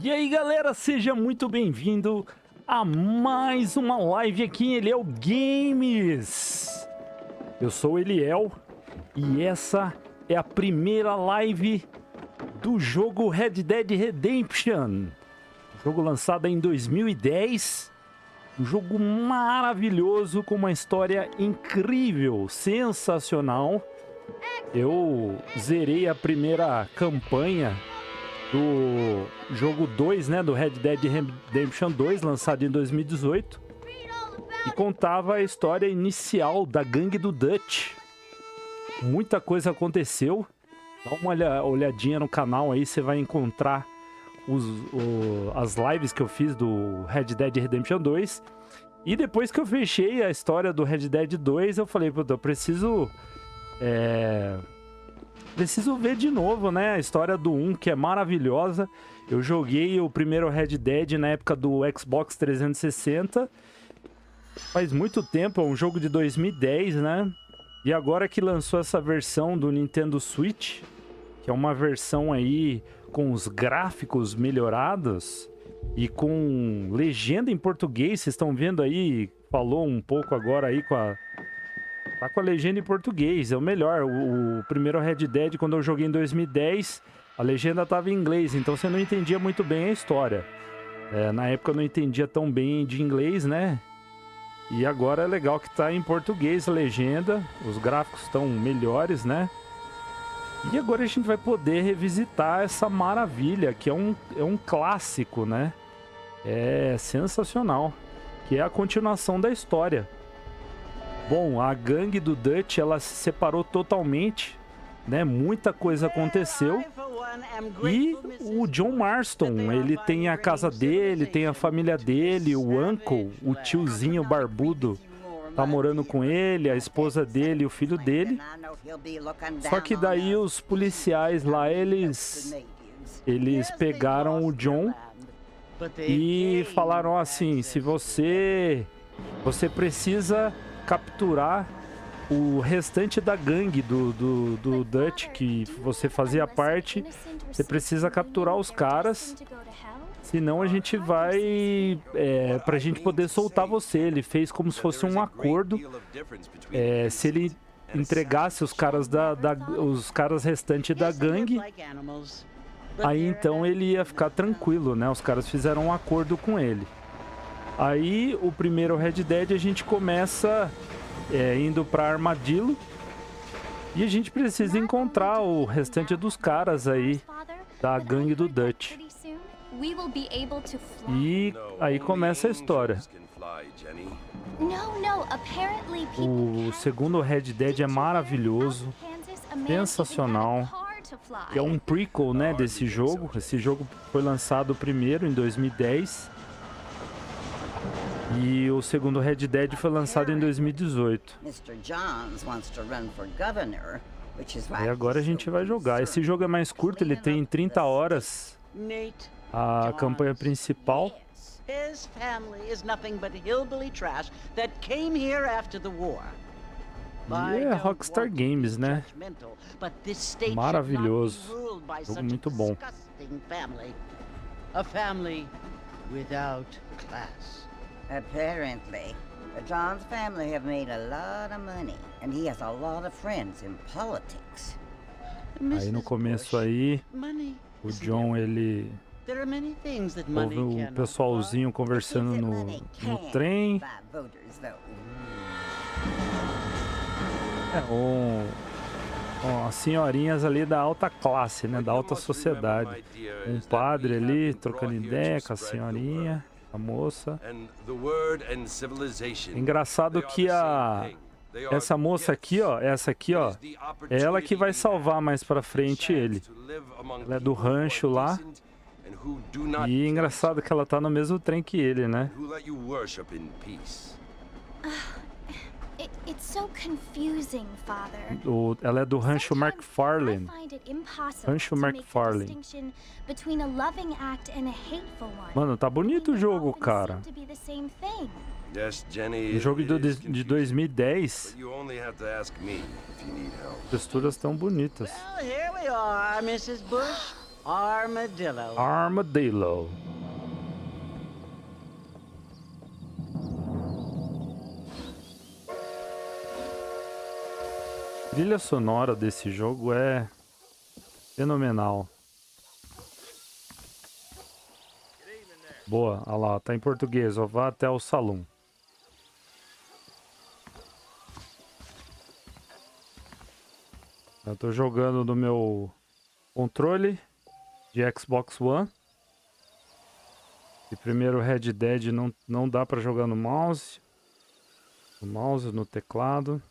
E aí galera, seja muito bem-vindo a mais uma live aqui em Heliel Games. Eu sou o Heliel e essa é a primeira live do jogo Red Dead Redemption. Jogo lançado em 2010, um jogo maravilhoso com uma história incrível, sensacional. Eu zerei a primeira campanha do jogo 2, né, do Red Dead Redemption 2, lançado em 2018, e contava a história inicial da gangue do Dutch. Muita coisa aconteceu. Dá uma olhadinha no canal aí, você vai encontrar as lives que eu fiz do Red Dead Redemption 2. E depois que eu fechei a história do Red Dead 2, eu falei, puta, eu preciso ver de novo, né, a história do 1, que é maravilhosa. Eu joguei o primeiro Red Dead na época do Xbox 360. Faz muito tempo, é um jogo de 2010, né? E agora que lançou essa versão do Nintendo Switch, que é uma versão aí com os gráficos melhorados e com legenda em português, vocês estão vendo aí, falou um pouco agora aí tá com a legenda em português, é o melhor. O primeiro Red Dead, quando eu joguei em 2010, a legenda estava em inglês, então você não entendia muito bem a história. Na época eu não entendia tão bem de inglês, né? E agora é legal que tá em português a legenda, os gráficos estão melhores, né? E agora a gente vai poder revisitar essa maravilha, que é um clássico, né? É sensacional, que é a continuação da história. Bom, a gangue do Dutch, ela se separou totalmente, né? Muita coisa aconteceu. E o John Marston, ele tem a casa dele, tem a família dele, o uncle, o tiozinho barbudo, tá morando com ele, a esposa dele e o filho dele. Só que daí os policiais lá, eles pegaram o John e falaram assim, se você precisa capturar o restante da gangue do Dutch, que você fazia parte, você precisa capturar os caras, senão a gente vai, pra gente poder soltar você. Ele fez como se fosse um acordo, se ele entregasse os caras os caras restantes da gangue, aí então ele ia ficar tranquilo, né? Os caras fizeram um acordo com ele. Aí o primeiro Red Dead a gente começa indo pra Armadillo e a gente precisa encontrar o restante dos caras aí da gangue do Dutch. E aí começa a história. O segundo Red Dead é maravilhoso, sensacional. É um prequel, né, desse jogo. Esse jogo foi lançado primeiro em 2010. E o segundo Red Dead foi lançado em 2018. E agora a gente vai jogar. Esse jogo é mais curto, ele tem 30 horas. A campanha principal. E é Rockstar Games, né? Maravilhoso. Jogo muito bom. Apparently, John's family have made a lot of money, and he has a lot of friends in politics. Aí no começo aí, o John, ele ouve o pessoalzinho conversando no trem. As senhorinhas ali da alta classe, né, da alta sociedade. Um padre ali trocando ideia com a senhorinha. A moça. Engraçado que essa moça aqui, ó, essa aqui, ó, é ela que vai salvar mais pra frente ele. Ela é do rancho lá. E engraçado que ela tá no mesmo trem que ele, né? Ela é do rancho McFarlane. Rancho McFarlane. Mano, tá bonito o jogo, cara. O jogo de 2010. Texturas tão bonitas. Armadillo. Armadillo. A trilha sonora desse jogo é fenomenal. Boa, olha lá, tá em português, ó, vá até o salão. Eu tô jogando no meu controle de Xbox One. E primeiro Red Dead não dá pra jogar no mouse. No teclado.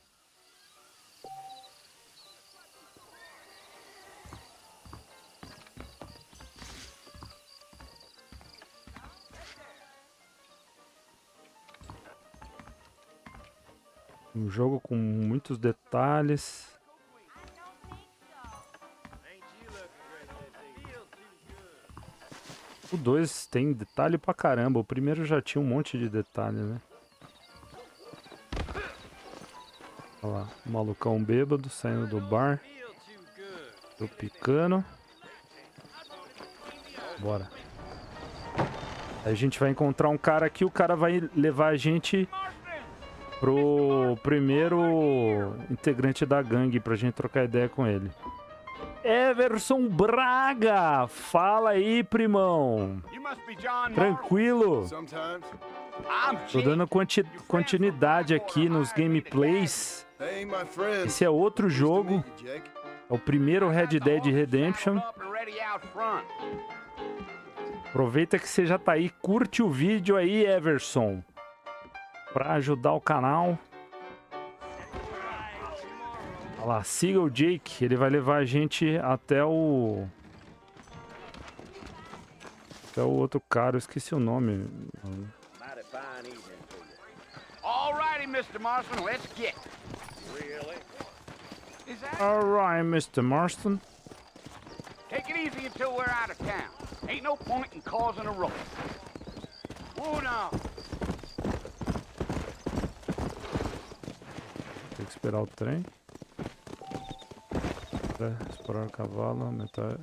Um jogo com muitos detalhes. O 2 tem detalhe pra caramba. O primeiro já tinha um monte de detalhe, né? Olha lá, o malucão bêbado saindo do bar. Tô picando. Bora. Aí a gente vai encontrar um cara aqui. O cara vai levar a gente pro primeiro integrante da gangue pra gente trocar ideia com ele. Everson Braga! Fala aí, primão! Tranquilo? Tô dando continuidade aqui nos gameplays. Esse é outro jogo. É o primeiro Red Dead Redemption. Aproveita que você já tá aí. Curte o vídeo aí, Everson, pra ajudar o canal. Olha lá, siga o Jake, ele vai levar a gente até o outro cara, eu esqueci o nome. Alrighty, Mr. Marston, let's get. Really? Alright, Mr. Marston. Take it easy until we're out of town. Ain't no point in causing a ruckus. Oh, no. Tem que esperar o trem. Explorar o cavalo, aumentar...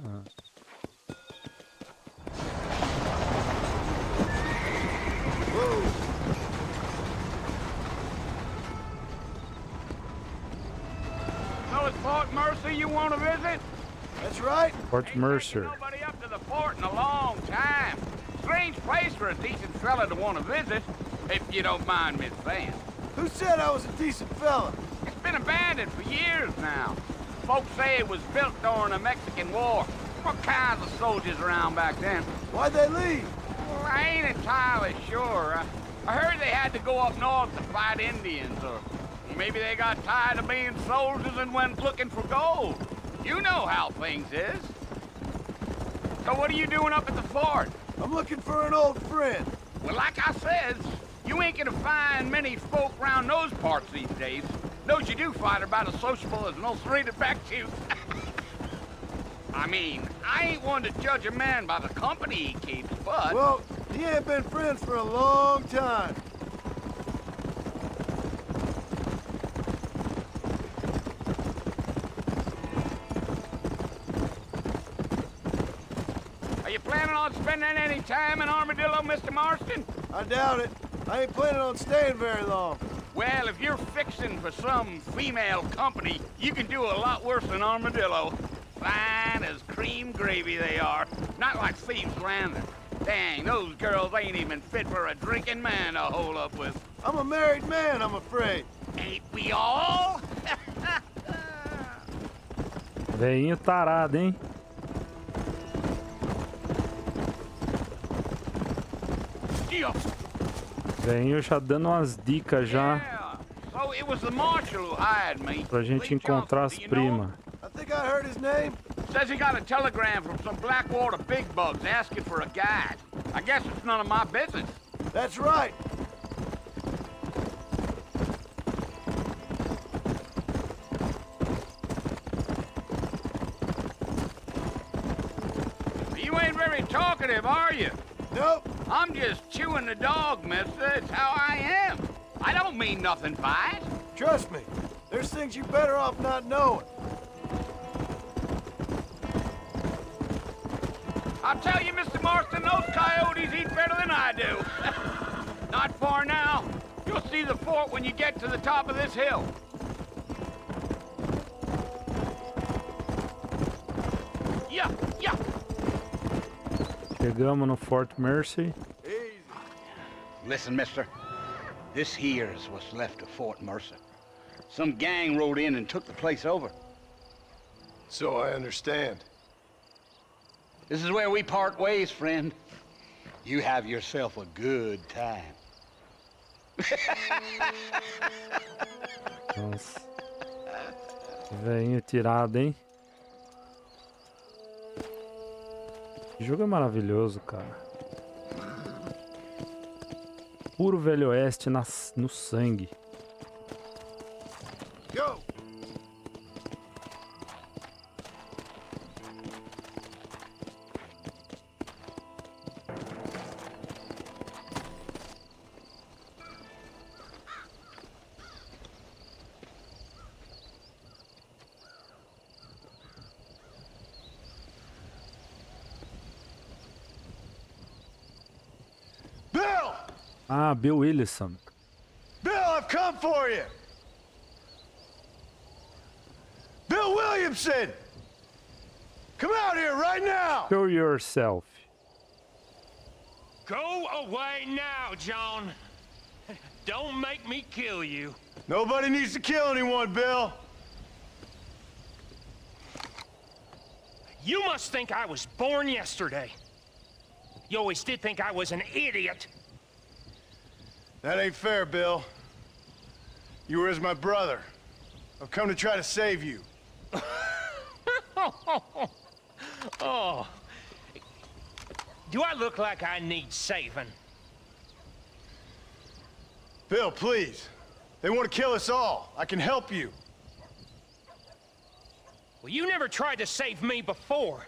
So it's Fort Mercer you want to visit? That's right. Fort Mercer. Nobody up to the fort in a long time. Strange place for a decent fella to want to visit, if you don't mind me saying. Who said I was a decent fella? It's been abandoned for years now. Folks say it was built during the Mexican War. What kinds of soldiers around back then? Why'd they leave? Well, I ain't entirely sure. I heard they had to go up north to fight Indians, or maybe they got tired of being soldiers and went looking for gold. You know how things is. So what are you doing up at the fort? I'm looking for an old friend. Well, like I says, you ain't gonna find many folk around those parts these days. Those you do find are about as sociable as an old serrated back tooth. I mean, I ain't one to judge a man by the company he keeps, but... Well, he ain't been friends for a long time. Are you planning on spending any time in Armadillo, Mr. Marston? I doubt it. I ain't planning on staying very long. Well, if you're fixing for some female company, you can do a lot worse than Armadillo. Fine as cream gravy they are. Not like Thieves Landing. Dang, those girls ain't even fit for a drinking man to hole up with. I'm a married man, I'm afraid. Ain't we all? Veinho tarado, hein? Veinho já dando umas dicas já So it was the marshal who hired me. pra gente encontrar as primas. I think I heard his name. Says he got a telegram from some Blackwater big bugs asking for a guide. I guess it's none of my business. That's right. You ain't very talkative, are you? Nope. I'm just chewing the dog, mister. It's how I am. I don't mean nothing by it. Trust me. There's things you're better off not knowing. I'll tell you, Mr. Marston, those coyotes eat better than I do. Not far now. You'll see the fort when you get to the top of this hill. Yeah, yeah. Chegamos no Fort Mercy. Listen, mister. This here is what's left of Fort Mercer. Some gang rode in and took the place over. So I understand. This is where we part ways, friend. You have yourself a good time. Nossa. Velhinho tirado, hein? Que jogo é maravilhoso, cara. Puro Velho Oeste no sangue. Go! Ah, Bill Willison. Bill, I've come for you! Bill Williamson! Come out here right now! Show yourself. Go away now, John. Don't make me kill you. Nobody needs to kill anyone, Bill! You must think I was born yesterday. You always did think I was an idiot. That ain't fair, Bill. You were as my brother. I've come to try to save you. Oh. Do I look like I need saving? Bill, please. They want to kill us all. I can help you. Well, you never tried to save me before.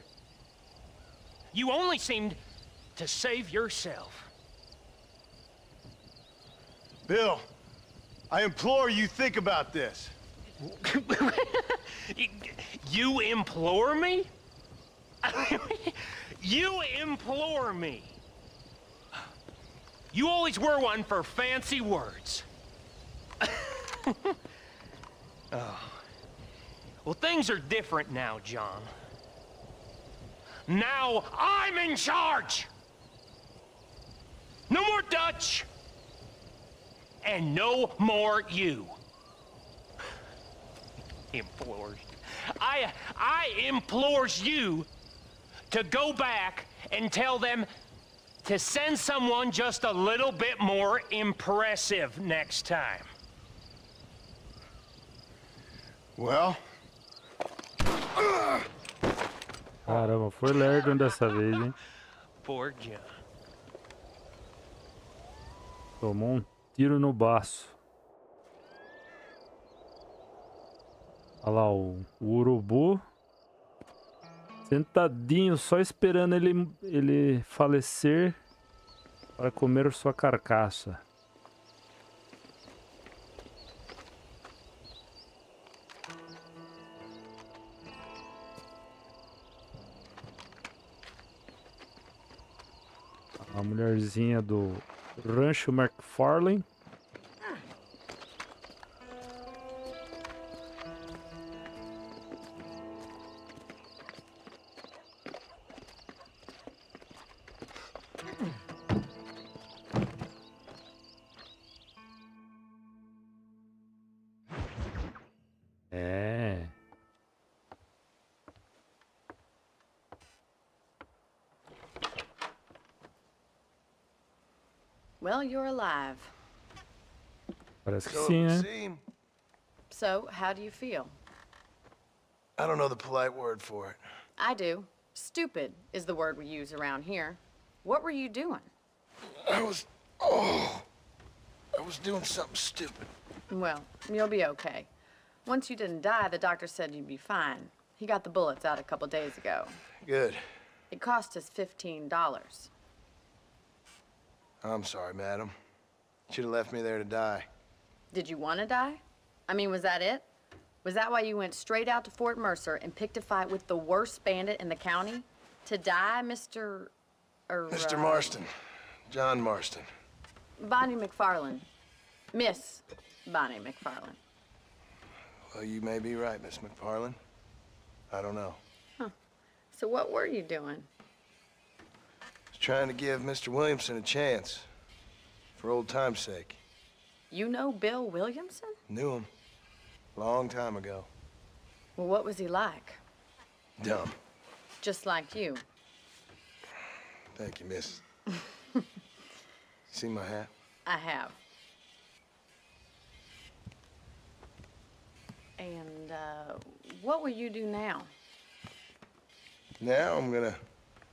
You only seemed to save yourself. Bill, I implore you think about this. You implore me? You implore me? You always were one for fancy words. Oh. Well, things are different now, John. Now I'm in charge! No more Dutch! And no more you. Implores. I implores you to go back and tell them to send someone just a little bit more impressive next time. Well? Caramba, foi lerdo dessa vez, hein? Poor John. Tomou tiro no baço. Olha lá o urubu. Sentadinho, só esperando ele falecer para comer sua carcaça. A mulherzinha do Rancho McFarlane. É. Well, you're alive. Parece que sim, né? See? So, how do you feel? I don't know the polite word for it. I do. Stupid is the word we use around here. What were you doing? I was doing something stupid. Well, you'll be okay. Once you didn't die, the doctor said you'd be fine. He got the bullets out a couple days ago. Good. It cost us $15. I'm sorry, madam. Should have left me there to die. Did you want to die? I mean, was that it? Was that why you went straight out to Fort Mercer and picked a fight with the worst bandit in the county? To die, Mr. Mr. Marston. John Marston. Bonnie McFarlane. Miss Bonnie McFarlane. Well, you may be right, Miss McFarlane. I don't know. So what were you doing? Was trying to give Mr. Williamson a chance. For old time's sake. You know Bill Williamson? Knew him. Long time ago. Well, what was he like? Dumb. Just like you. Thank you, miss. See my hat? I have. And, what will you do now? Now I'm gonna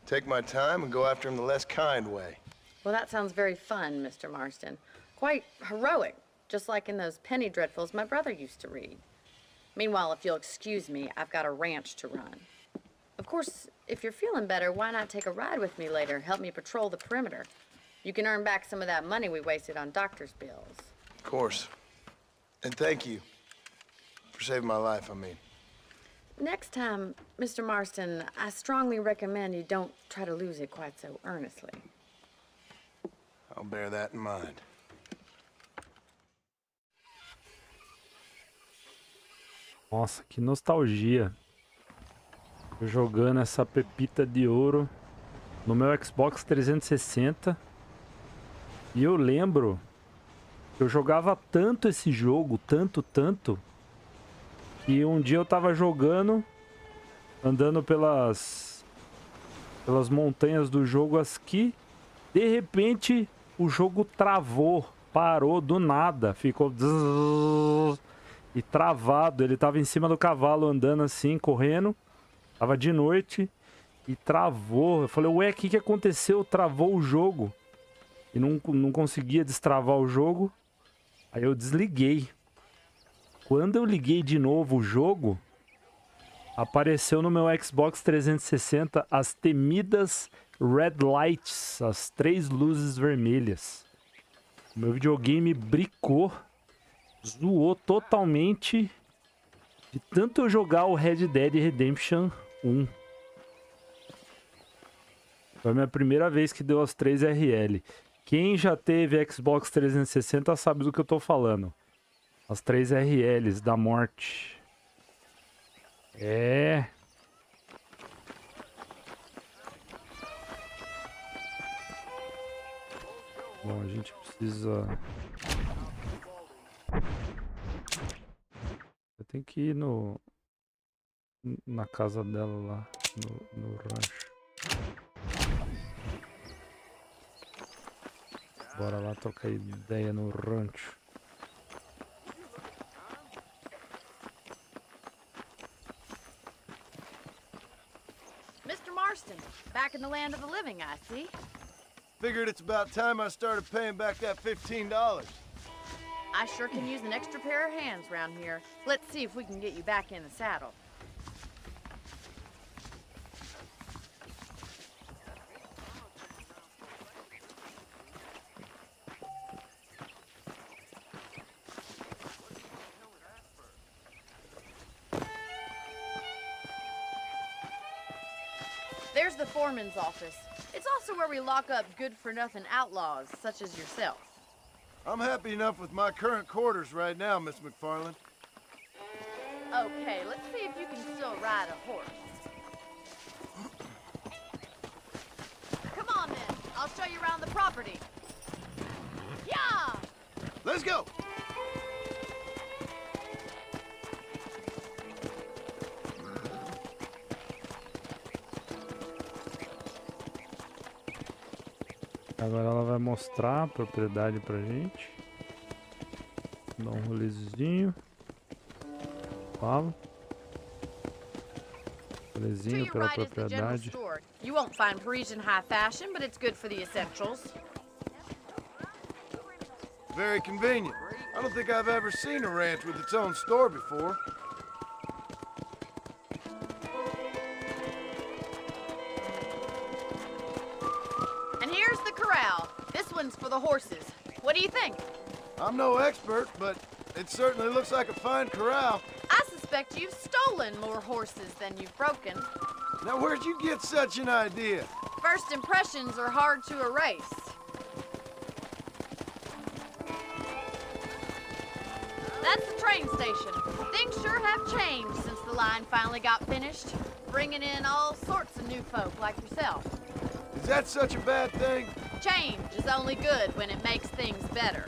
take my time and go after him the less kind way. Well, that sounds very fun, Mr. Marston. Quite heroic, just like in those penny dreadfuls my brother used to read. Meanwhile, if you'll excuse me, I've got a ranch to run. Of course, if you're feeling better, why not take a ride with me later? Help me patrol the perimeter. You can earn back some of that money we wasted on doctor's bills. Of course. And thank you for saving my life, I mean. Next time, Mr. Marston, I strongly recommend you don't try to lose it quite so earnestly. I'll bear that in mind. Nossa, que nostalgia. Eu jogando essa pepita de ouro no meu Xbox 360. E eu lembro que eu jogava tanto esse jogo, tanto, que um dia eu tava jogando, andando pelas montanhas do jogo Aqui, de repente o jogo travou, parou do nada, ficou e travado. Ele tava em cima do cavalo andando assim, correndo, tava de noite e travou. Eu falei, ué, o que aconteceu? Travou o jogo e não conseguia destravar o jogo. Aí eu desliguei. Quando eu liguei de novo o jogo, apareceu no meu Xbox 360 as temidas red lights, as 3 luzes vermelhas. O meu videogame bricou, zoou totalmente de tanto eu jogar o Red Dead Redemption 1. Foi a minha primeira vez que deu as 3 RL. Quem já teve Xbox 360 sabe do que eu tô falando. As 3 RLs da morte. É. Bom, a gente precisa... Eu tenho que ir na casa dela lá, no rancho. Bora lá trocar ideia no rancho. Mr. Marston, back in the land of the living, I see. Figured it's about time I started paying back that $15. I sure can use an extra pair of hands around here. Let's see if we can get you back in the saddle. There's the foreman's office. It's also where we lock up good-for-nothing outlaws, such as yourself. I'm happy enough with my current quarters right now, Miss McFarlane. Okay, let's see if you can still ride a horse. Come on, then. I'll show you around the property. Yeah! Let's go! Agora ela vai mostrar a propriedade pra gente. Dá um rolezinho. Fala. Rolezinho pela propriedade. You won't find Parisian high fashion, but it's good for the essentials. Very convenient. I don't think I've ever seen a ranch with its own store before. For the horses. What do you think? I'm no expert, but it certainly looks like a fine corral. I suspect you've stolen more horses than you've broken. Now, where'd you get such an idea? First impressions are hard to erase. That's the train station. Things sure have changed since the line finally got finished, bringing in all sorts of new folk like yourself. Is that such a bad thing? Change is only good when it makes things better.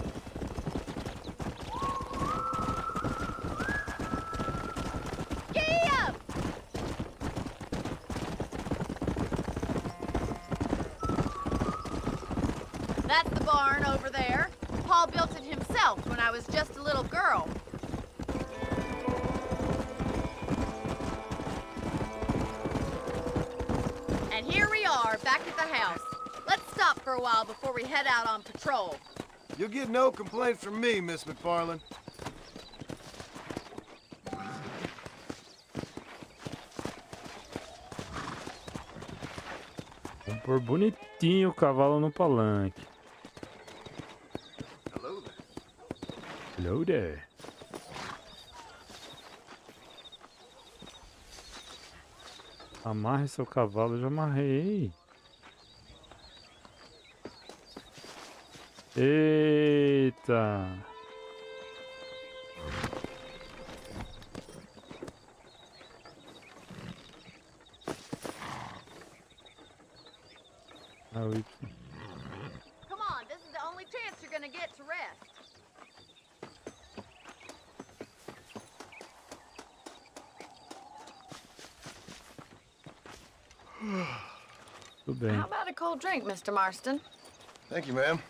Giddy up! That's the barn over there. Paul built it himself when I was just a little girl. And here we are, back at the house. Let's stop for a while before we head out on patrol. You'll get no complaints from me, Miss McFarland. Vamos pôr bonitinho o cavalo no palanque. Hello there. Hello there. Amarre seu cavalo, eu já amarrei. Eita. Come on, this is the only chance you're gonna get to rest. Tudo bem. How about a cold drink, Mr. Marston? Thank you, ma'am.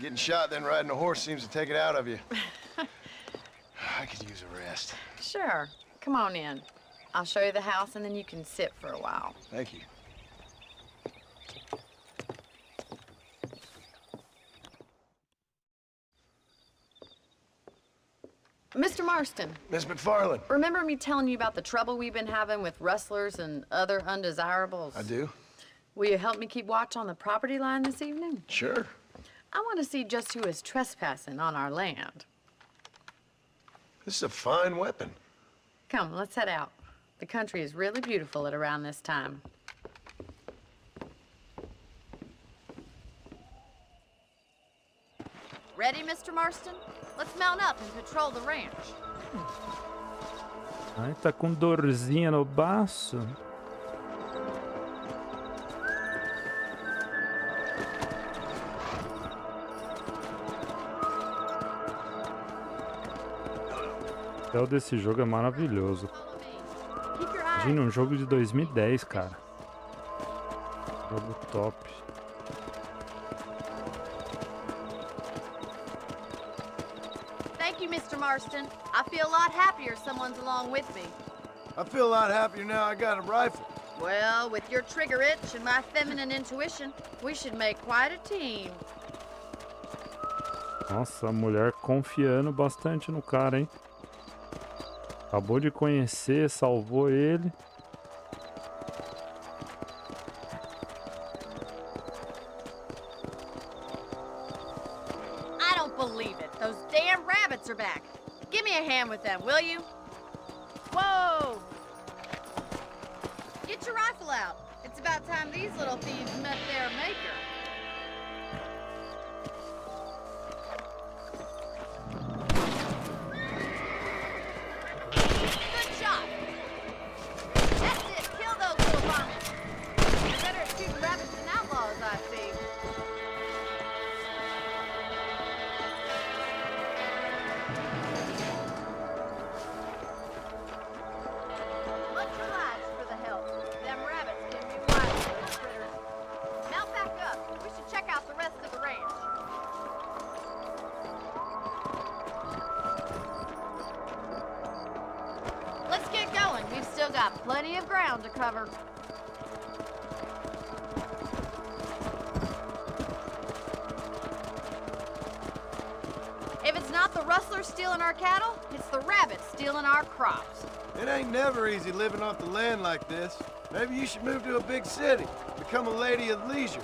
Getting shot, then riding a horse seems to take it out of you. I could use a rest. Sure. Come on in. I'll show you the house and then you can sit for a while. Thank you. Mr. Marston, Miss McFarland. remember me telling you about the trouble we've been having with rustlers and other undesirables? I do? Will you help me keep watch on the property line this evening? Sure. I want to see just who is trespassing on our land. This is a fine weapon. Come, let's head out. The country is really beautiful at around this time. Ready, Mr. Marston? Let's mount up and patrol the ranch. Ai, tá com dorzinha no baço. O céu desse jogo é maravilhoso. Follow me. Keep your eyes. Imagina um jogo de 2010, cara. Jogo top. Thank you, Mr. Marston. I feel a lot happier someone's along with me. I feel a lot happier now I got a rifle. Well, with your trigger itch and my feminine intuition, we should make quite a team. Nossa, a mulher confiando bastante no cara, hein? Acabou de conhecer, salvou ele. I don't believe it. Those damn rabbits are back. Give me a hand with them, will you? Whoa! Get your rifle out. It's about time these little thieves met their maker. Good shot. That's it. Kill those little varmints. You're better at shooting rabbits than outlaws, I see. Much obliged for the help. Them rabbits can be wild little critters. Mount back up. We should check out the rest of the ranch. Let's get going. We've still got plenty of ground to cover. If it's not the rustlers stealing our cattle, it's the rabbits stealing our crops. It ain't never easy living off the land like this. Maybe you should move to a big city. Become a lady of leisure.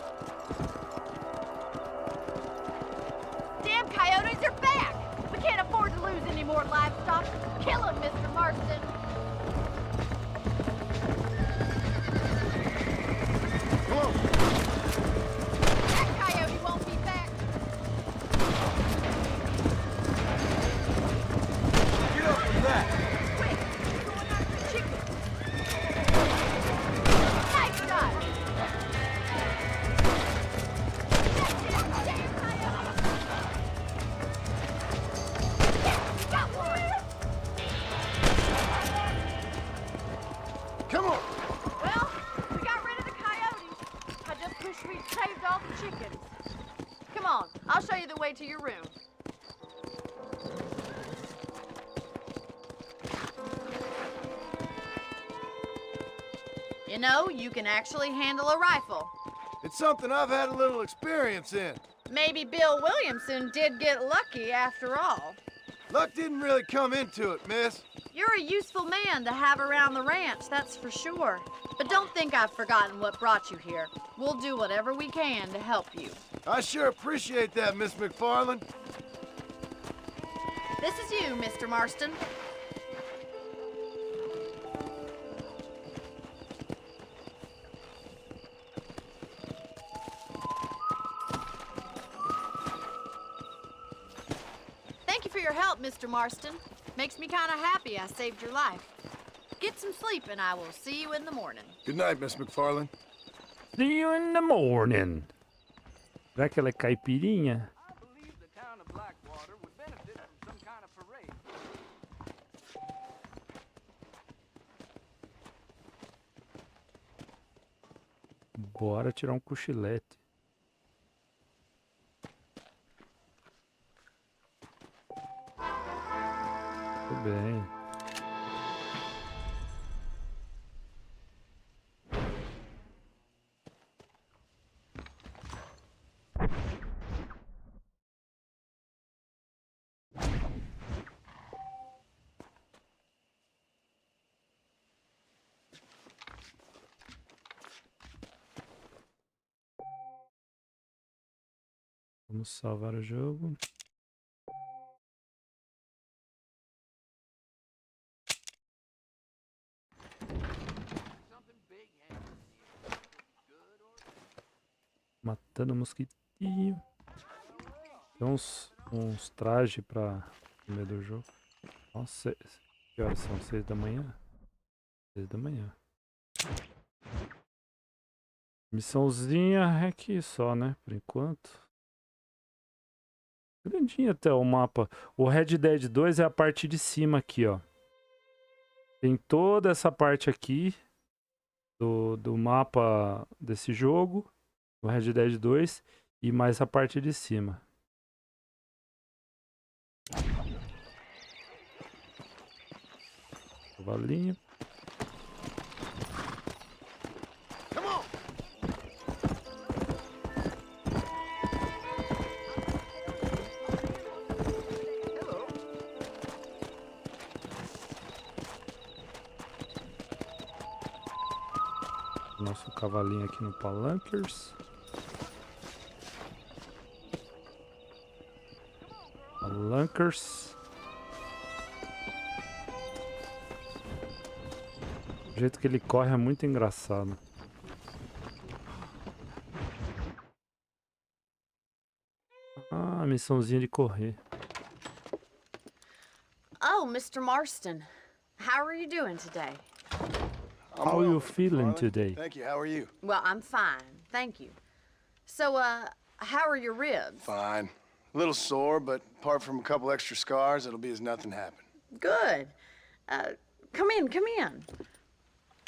Damn coyotes are back! We can't afford to lose any more livestock. Kill them, Mr. Marston. You know, you can actually handle a rifle. It's something I've had a little experience in. Maybe Bill Williamson did get lucky after all. Luck didn't really come into it, miss. You're a useful man to have around the ranch, that's for sure. But don't think I've forgotten what brought you here. We'll do whatever we can to help you. I sure appreciate that, Miss McFarland. This is you, Mr. Marston. Thank you for your help, Mr. Marston. Makes me kind of happy I saved your life. Get some sleep and I will see you in the morning. Good night, Miss McFarland. See you in the morning. Será que ela é caipirinha? I believe the town of Blackwater would benefit from some kind of parade. Bora tirar um cochilete. Tudo bem. Vamos salvar o jogo. Matando mosquitinho. Tem uns trajes pra no meio do jogo. Nossa, que horas são? 6 da manhã? 6 da manhã. Missãozinha é aqui só, né? Por enquanto. Grandinho até o mapa. O Red Dead 2 é a parte de cima aqui, ó. Tem toda essa parte aqui do mapa desse jogo. O Red Dead 2 e mais a parte de cima. Cavalinho. Nosso cavalinho aqui no Palankers. Palankers. O jeito que ele corre é muito engraçado. Ah, missãozinha de correr. Oh, Mr. Marston. How are you doing today? How are you feeling today? Thank you. How are you? Well, I'm fine, thank you. So, how are your ribs? Fine. A little sore, but apart from a couple extra scars, it'll be as nothing happened. Good. Come in, come in.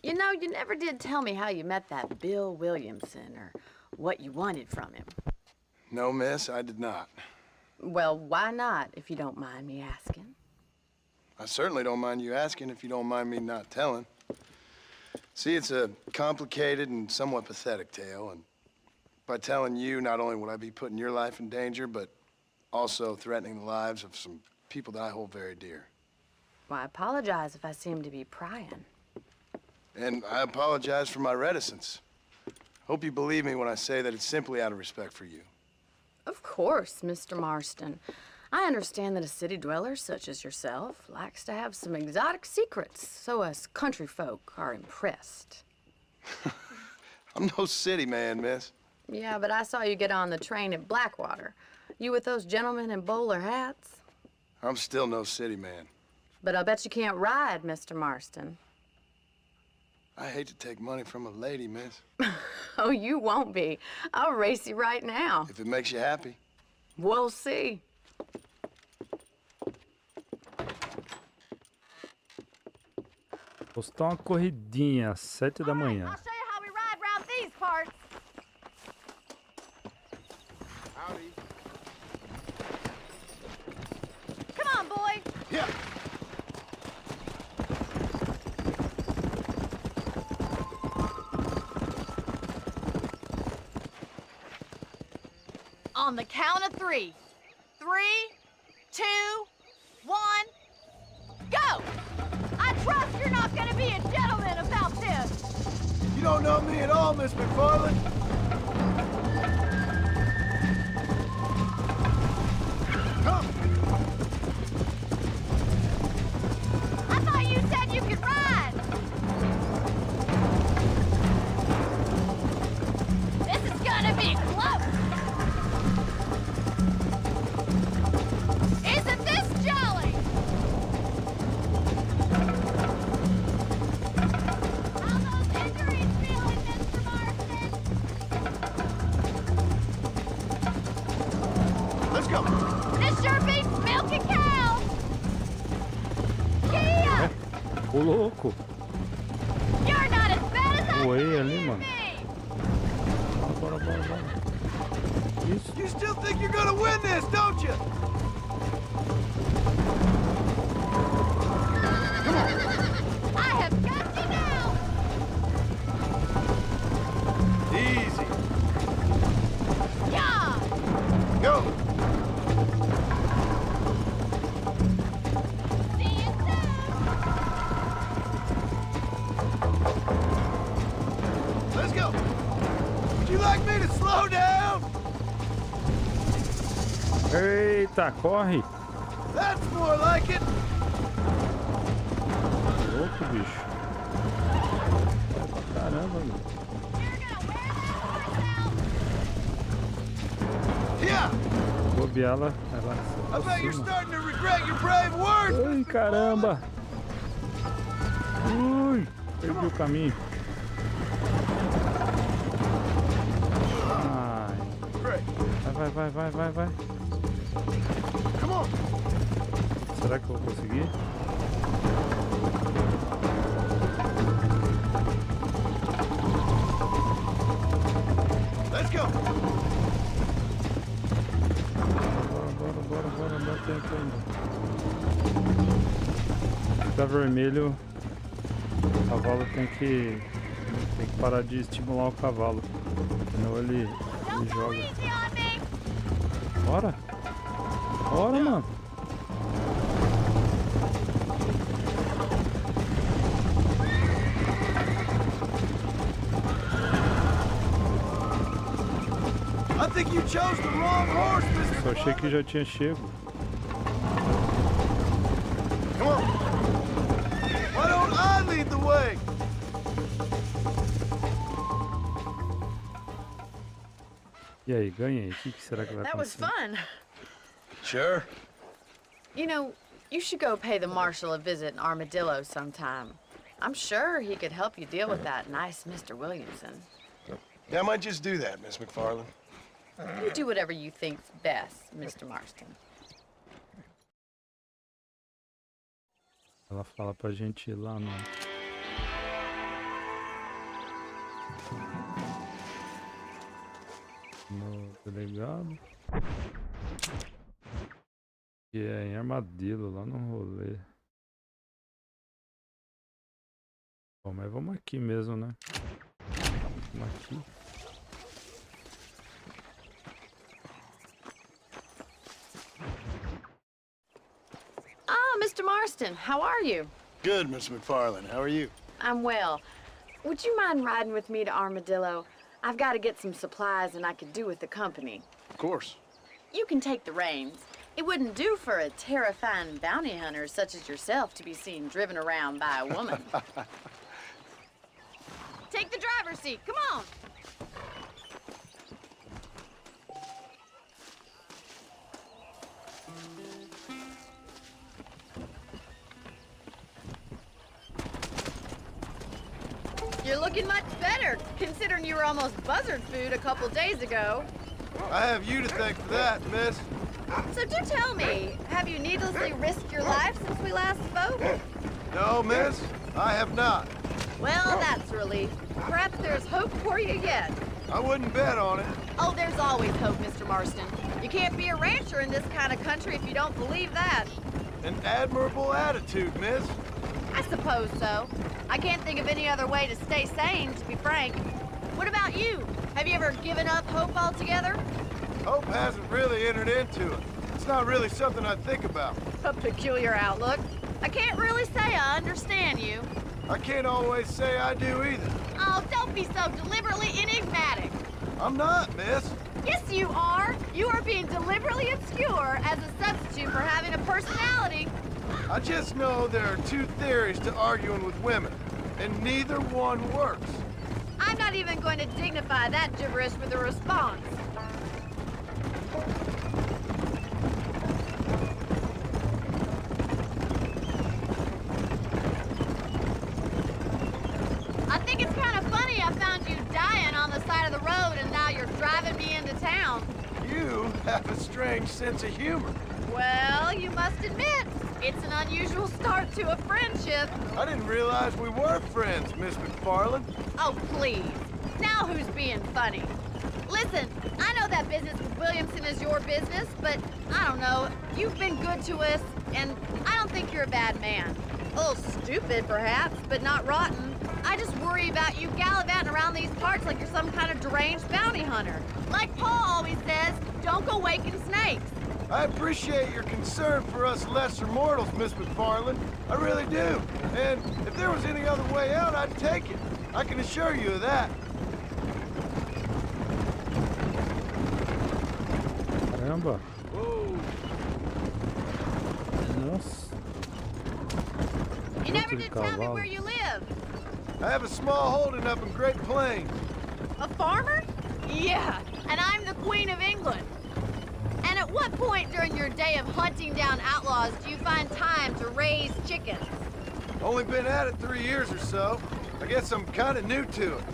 You know, you never did tell me how you met that Bill Williamson or what you wanted from him. No, miss, I did not. Well, why not, if you don't mind me asking? I certainly don't mind you asking if you don't mind me not telling. See, it's a complicated and somewhat pathetic tale, and by telling you, not only would I be putting your life in danger, but also threatening the lives of some people that I hold very dear. Well, I apologize if I seem to be prying. And I apologize for my reticence. Hope you believe me when I say that it's simply out of respect for you. Of course, Mr. Marston. I understand that a city dweller such as yourself likes to have some exotic secrets, so us country folk are impressed. I'm no city man, miss. Yeah, but I saw you get on the train at Blackwater. You with those gentlemen in bowler hats? I'm still no city man. But I'll bet you can't ride, Mr. Marston. I hate to take money from a lady, miss. Oh, you won't be. I'll race you right now. If it makes you happy. We'll see. Postar uma corridinha, 7 da manhã. I'll show you how we ride round these parts. Howdy. Come on, boy. Yeah. On the count of 3. 3, 2, 1, go! I trust you're not gonna be a gentleman about this. You don't know me at all, Miss McFarland. Come. I thought you said you could ride. This is gonna be close. Isn't this jolly? How those injuries feeling, Mr. Marston? Let's go. This sure beats milking cows. Kia! Ô, louco. You're not as bad as I Voei thought ali, you'd mano. be. Bora, bora, bora. Isso. You still think you're gonna win this, don't you? I have got you now. Easy. Yeah. Go. See you soon. Let's go. Would you like me to slow down? Eita, corre. That's more like it. Louco, bicho. Vai pra caramba, meu. You're gonna wear this out. Yeah. Bobear ela I bet you're cima. starting to regret your brave words. Ai, caramba. Ui, perdi o caminho. Ai. Great. Vai. Come on. Será que eu vou conseguir? Let's go. Bora, dá tempo ainda. Fica vermelho, o cavalo tem que parar de estimular o cavalo, senão ele Don't go joga. easy on me. Bora, mano. I think you chose the wrong horse, Mr. Só achei que já tinha chego. Come on. Why don't I lead the way? E aí, ganhei. O que será que vai That was acontecer? fun. Sure. You know, you should go pay the marshal a visit in Armadillo sometime. I'm sure he could help you deal with that nice Mr. Williamson. Yeah, I might just do that, Miss McFarland. You do whatever you think's best, Mr. Marston. Ela fala pra gente ir lá no delegado. Que é em Armadillo, lá no rolê. Bom, mas vamos aqui mesmo, né? Vamos aqui. Ah, Mr. Marston, how are you? Good, Miss McFarland. How are you? I'm well. Would you mind riding with me to Armadillo? I've got to get some supplies and I could do with the company. Of course. You can take the reins. It wouldn't do for a terrifying bounty hunter such as yourself to be seen driven around by a woman. Take the driver's seat. Come on. You're looking much better, considering you were almost buzzard food a couple days ago. I have you to thank for that, miss. So do tell me, have you needlessly risked your life since we last spoke? No, miss, I have not. Well, that's a relief. Perhaps there's hope for you yet. I wouldn't bet on it. Oh, there's always hope, Mr. Marston. You can't be a rancher in this kind of country if you don't believe that. An admirable attitude, miss. I suppose so. I can't think of any other way to stay sane, to be frank. What about you? Have you ever given up hope altogether? Hope hasn't really entered into it. It's not really something I think about. A peculiar outlook. I can't really say I understand you. I can't always say I do either. Oh, don't be so deliberately enigmatic. I'm not, miss. Yes, you are. You are being deliberately obscure as a substitute for having a personality. I just know there are two theories to arguing with women, and neither one works. I'm not even going to dignify that gibberish with a response. I think it's kind of funny I found you dying on the side of the road and now you're driving me into town. You have a strange sense of humor. Well, you must admit, it's an unusual start to a friendship. I didn't realize we were friends, Miss McFarland. Oh, please. Now who's being funny? Listen, I know that business with Williamson is your business, but I don't know. You've been good to us, and I don't think you're a bad man. A little stupid, perhaps, but not rotten. I just worry about you gallivanting around these parts like you're some kind of deranged bounty hunter. Like Paul always says, don't go waking snakes. I appreciate your concern for us lesser mortals, Miss McFarland. I really do. And if there was any other way out, I'd take it. I can assure you of that. Caramba. Nossa. You never Quanto de did tell me cavalo. where you live. I have a small holding up in Great Plains. A farmer? Yeah, and I'm the Queen of England. And at what point during your day of hunting down outlaws do you find time to raise chickens? Only been at it 3 years or so. I guess I'm kind of new to it.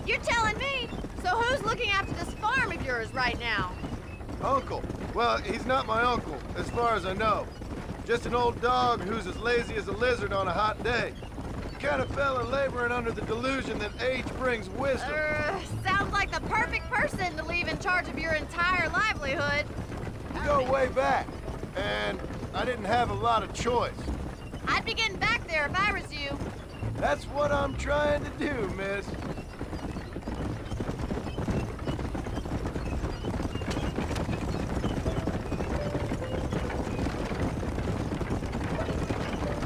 You're telling me? So who's looking after this farm of yours right now? Uncle. Well, he's not my uncle, as far as I know. Just an old dog who's as lazy as a lizard on a hot day. The kind of fella laboring under the delusion that age brings wisdom. Sounds like the perfect person to leave in charge of your entire livelihood. We go way back, and I didn't have a lot of choice. I'd be getting back there if I was you. That's what I'm trying to do, miss.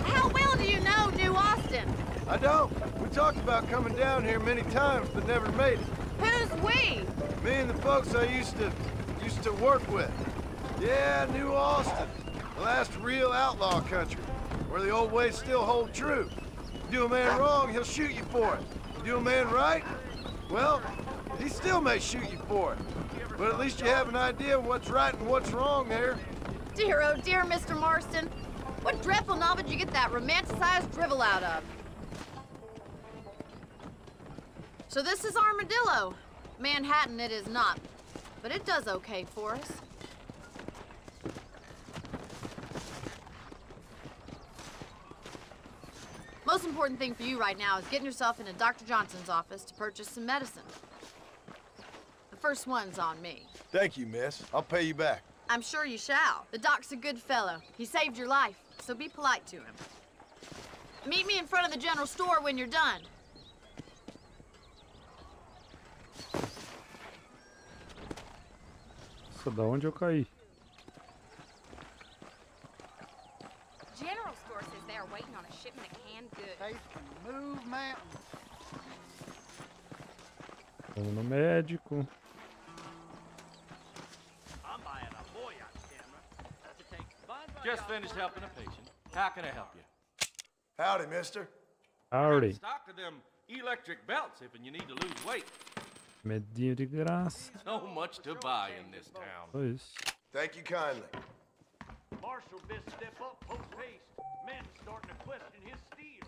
How well do you know New Austin? I don't. We talked about coming down here many times, but never made it. Who's we? Me and the folks I used to work with. Yeah, New Austin. The last real outlaw country, where the old ways still hold true. You do a man wrong, he'll shoot you for it. You do a man right, well, he still may shoot you for it. But at least you have an idea of what's right and what's wrong there. Dear, oh dear, Mr. Marston. What dreadful novel did you get that romanticized drivel out of? So this is Armadillo. Manhattan it is not, but it does okay for us. Most important thing for you right now is getting yourself into Dr. Johnson's office to purchase some medicine. The first one's on me. Thank you, miss. I'll pay you back. I'm sure you shall. The doc's a good fellow. He saved your life, so be polite to him. Meet me in front of the general store when you're done. Nossa, da onde eu caí? General store says they are waiting on a shipment of canned goods. They can move mountains. Vamos no médico. I'm buying a Boyac camera to take. Just finished helping a patient. How can I help you? Howdy, mister. Howdy. Stock of them electric belts if you need to lose weight. Medinho de graça. So much to buy in this town. Pois. Thank you kindly. Marshal best step up post haste. Men starting to question his steel.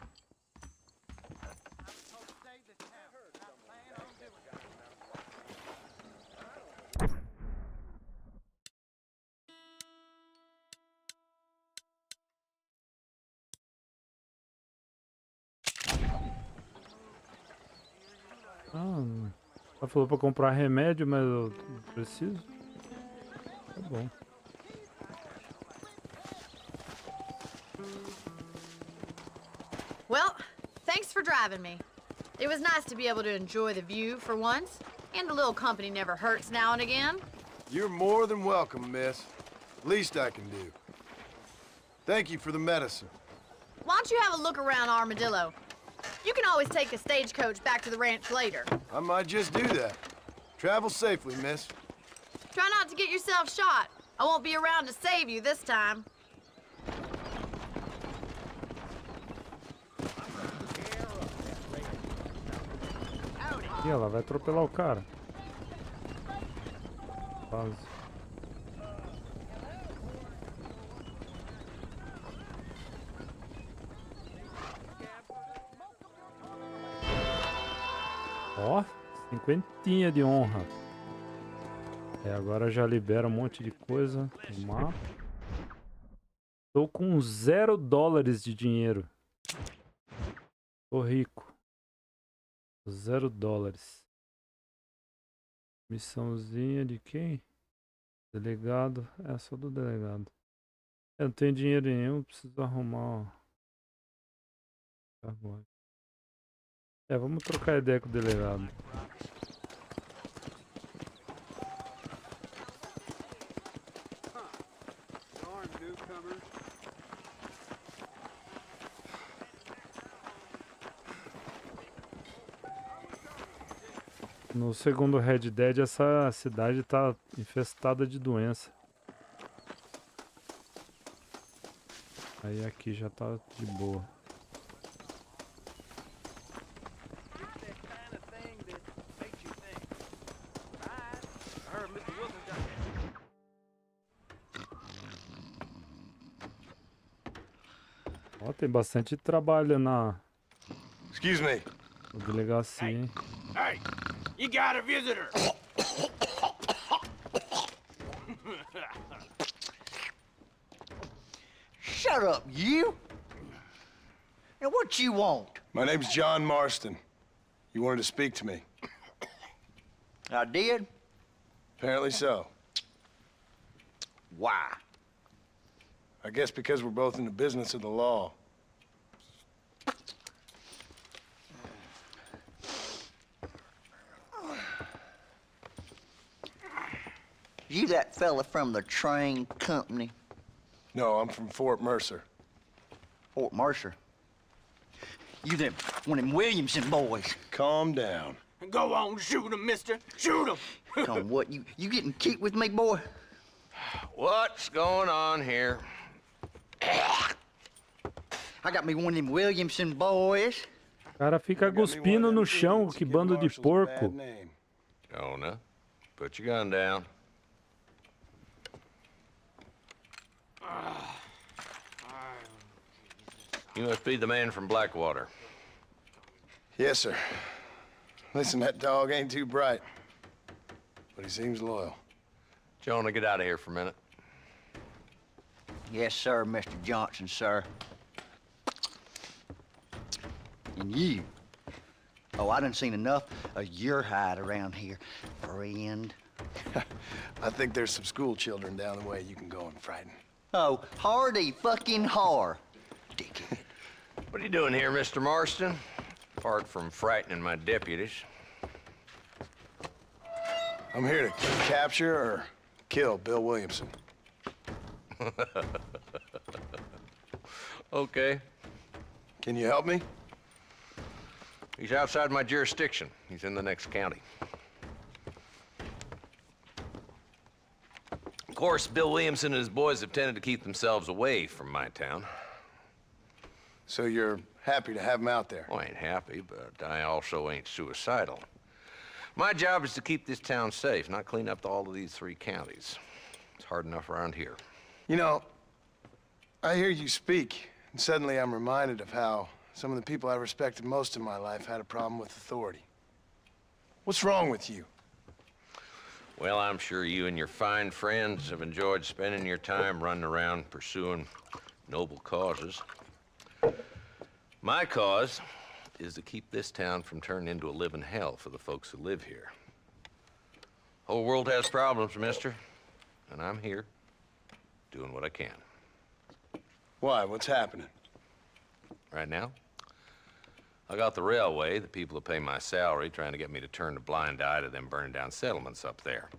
Ela falou pra comprar remédio, mas eu preciso. Tá bom. Well, thanks for driving me. It was nice to be able to enjoy the view for once, and a little company never hurts now and again. You're more than welcome, miss. Least I can do. Thank you for the medicine. Why don't you have a look around Armadillo? You can always take a stagecoach back to the ranch later. I might just do that. Travel safely, miss. Try not to get yourself shot. I won't be around to save you this time. Ih, ela vai atropelar o cara. Quase. Ó, 50 de honra. É, agora já libera um monte de coisa no mapa. Tô com $0 de dinheiro. Tô rico. $0. Missãozinha de quem? Delegado. É só do delegado. Eu não tenho dinheiro nenhum, preciso arrumar. Ó. É, vamos trocar ideia com o delegado. No segundo Red Dead, essa cidade tá infestada de doença. Aí aqui já tá de boa. Ó, tem bastante trabalho na Excuse me. delegacia, hein? Hey, you got a visitor. Shut up, you! And what you want? My name's John Marston. You wanted to speak to me. I did? Apparently so. Why? I guess because we're both in the business of the law. You that fella from the train company? No, I'm from Fort Mercer. Fort Mercer? You them one of them Williamson boys? Calm down. Go on, shoot him, mister. Shoot him. Come what, you getting keep with me, boy? What's going on here? I got me one of them Williamson boys. O cara fica cuspindo no chão, que bando de porco. Jonah, put your gun down. You must be the man from Blackwater. Yes, sir. Listen, that dog ain't too bright, but he seems loyal. Jonah, get out of here for a minute. Yes, sir, Mr. Johnson, sir. And you. Oh, I done seen enough of your hide around here, friend. I think there's some school children down the way you can go and frighten. Oh, hardy fucking har. Dickhead. What are you doing here, Mr. Marston? Apart from frightening my deputies. I'm here to capture or kill Bill Williamson. Okay. Can you help me? He's outside my jurisdiction. He's in the next county. Of course, Bill Williamson and his boys have tended to keep themselves away from my town. So you're happy to have him out there? Well, I ain't happy, but I also ain't suicidal. My job is to keep this town safe, not clean up all of these 3 counties. It's hard enough around here. You know, I hear you speak, and suddenly I'm reminded of how some of the people I respected most in my life had a problem with authority. What's wrong with you? Well, I'm sure you and your fine friends have enjoyed spending your time running around pursuing noble causes. My cause is to keep this town from turning into a living hell for the folks who live here. Whole world has problems, mister, and I'm here doing what I can. Why? What's happening? Right now, I got the railway, the people who pay my salary, trying to get me to turn a blind eye to them burning down settlements up there.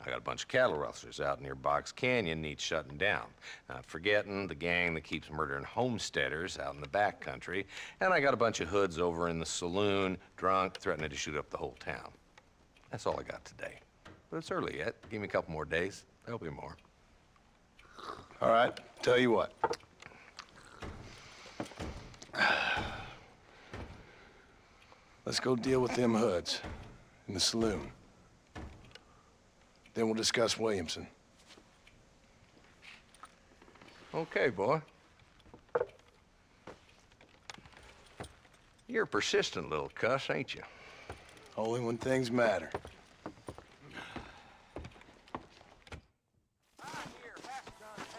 I got a bunch of cattle rustlers out near Box Canyon needs shutting down. Not forgetting the gang that keeps murdering homesteaders out in the back country. And I got a bunch of hoods over in the saloon, drunk, threatening to shoot up the whole town. That's all I got today. But it's early yet. Give me a couple more days. There'll be more. All right, tell you what. Let's go deal with them hoods in the saloon. Then we'll discuss Williamson. Okay, boy. You're a persistent little cuss, ain't you? Only when things matter.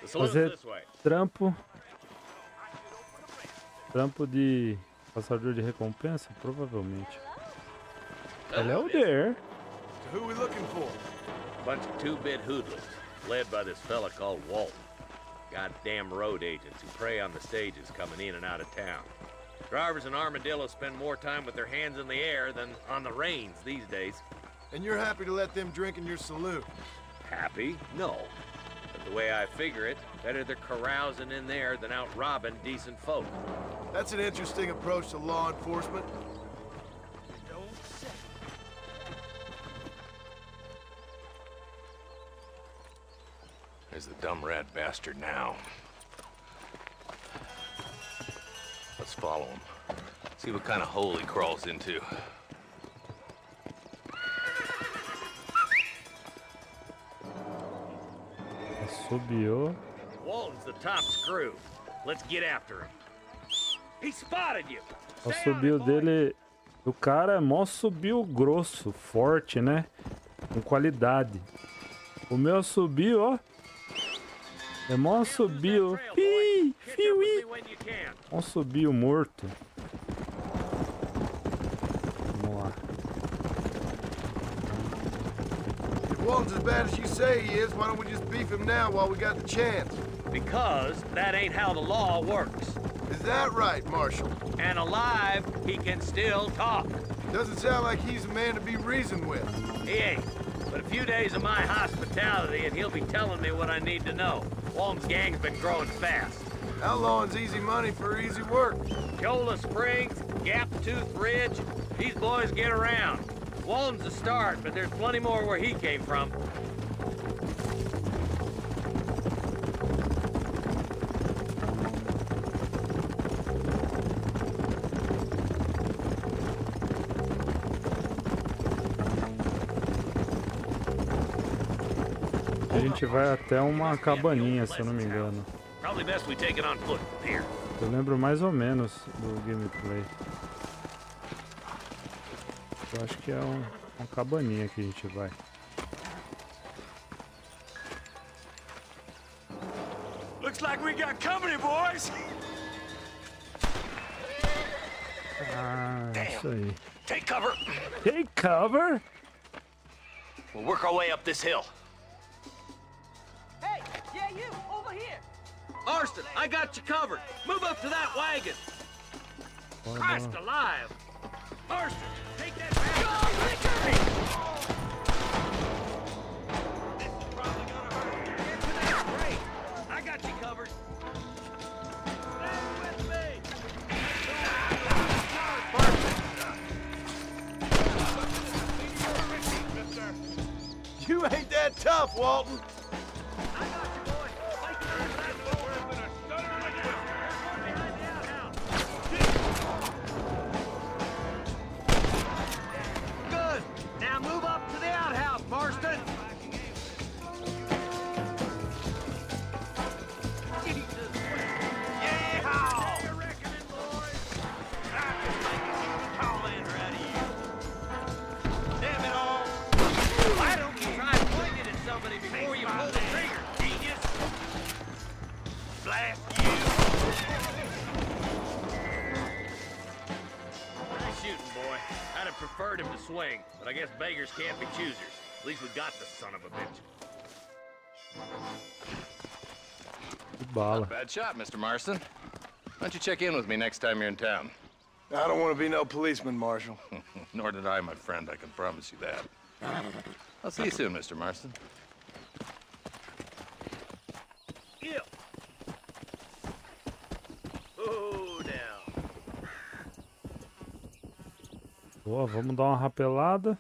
Fazer trampo. Trampo de passador de recompensa? Provavelmente. Heliel there. So who we looking for? Bunch of two-bit hoodlums, led by this fella called Walton. Goddamn road agents who prey on the stages coming in and out of town. Drivers in Armadillo spend more time with their hands in the air than on the reins these days. And you're happy to let them drink in your saloon? Happy? No. But the way I figure it, better they're carousing in there than out robbing decent folk. That's an interesting approach to law enforcement. There's the dumb rat bastard now. Let's follow him. See what kind of hole he crawls into. Subiu. Walton's the top screw. Let's get after him. He spotted you. O subiu dele, do cara é mó subiu grosso, forte, né? Com qualidade. O meu subiu, ó. É mó subiu. Pi, fiui. Mó subiu morto. Vamos lá. If Walton's as bad as you say he is, why don't we just beef him now while we got the chance? Because that ain't how the law works. Is that right, Marshal? And alive, he can still talk. Doesn't sound like he's a man to be reasoned with. He ain't. But a few days of my hospitality and he'll be telling me what I need to know. Walton's gang's been growing fast. Outlawing's easy money for easy work. Cholla Springs, Gap Tooth Ridge, these boys get around. Walton's a start, but there's plenty more where he came from. A gente vai até uma cabaninha, se eu não me engano. Probably best we take it on foot from here. Eu lembro mais ou menos do gameplay. Eu acho que é uma cabaninha que a gente vai. Looks like we got company, boys. Ah, isso aí. Take cover. Take cover? We'll work our way up this hill. Hey, yeah, you, over here. Marston, I got you covered. Move up to that wagon. Christ alive. Marston, take that back. This is probably gonna hurt. Get to that crate. I got you covered. Stand with me. You ain't that tough, Walton. I got you, boy. Take it over that door. I'm gonna stutter my foot. Behind the outhouse. Good. Now move up to the outhouse, Marston. Yeah! You're reckoning, boys. I can make a Hollander out of you. Damn it all. Why don't you try pointing at somebody before you pull the trigger, genius? Blast you. Nice shooting, boy. I'd have preferred him to swing, but I guess beggars can't be choosers. At least we got the son of a bitch. Bala. Bad shot, Mr. Marston. Why don't you check in with me next time you're in town? I don't want to be no policeman, Marshal. Nor did I, my friend. I can promise you that. I'll see you soon, Mr. Marston. Yeah. Oh, down. Boa, vamos dar uma rapelada.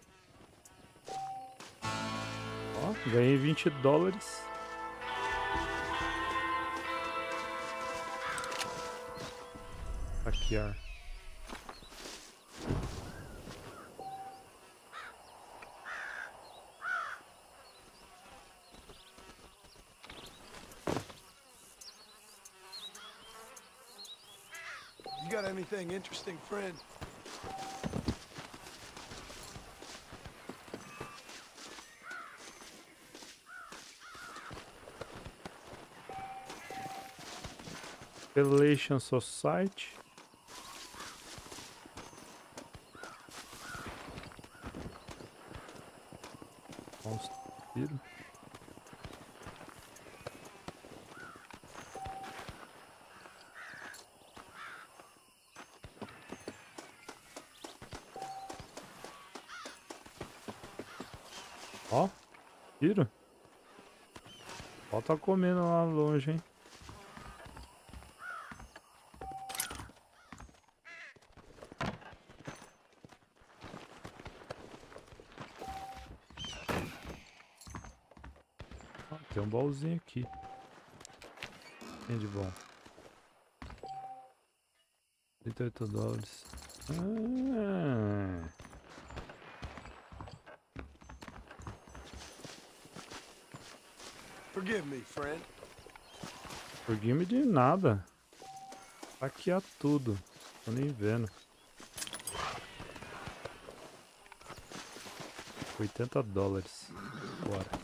Ó, ganhei $20. Aqui, ó. You got anything interesting, friend? Relation Society. Vamos tiro. Ó, tiro. Ó, tá comendo lá longe, hein? Tem um baúzinho aqui. Tem de bom. $38. Ah. Forgive me, friend. Forgive-me de nada. Aqui há tudo. Tô nem vendo. $80. Bora.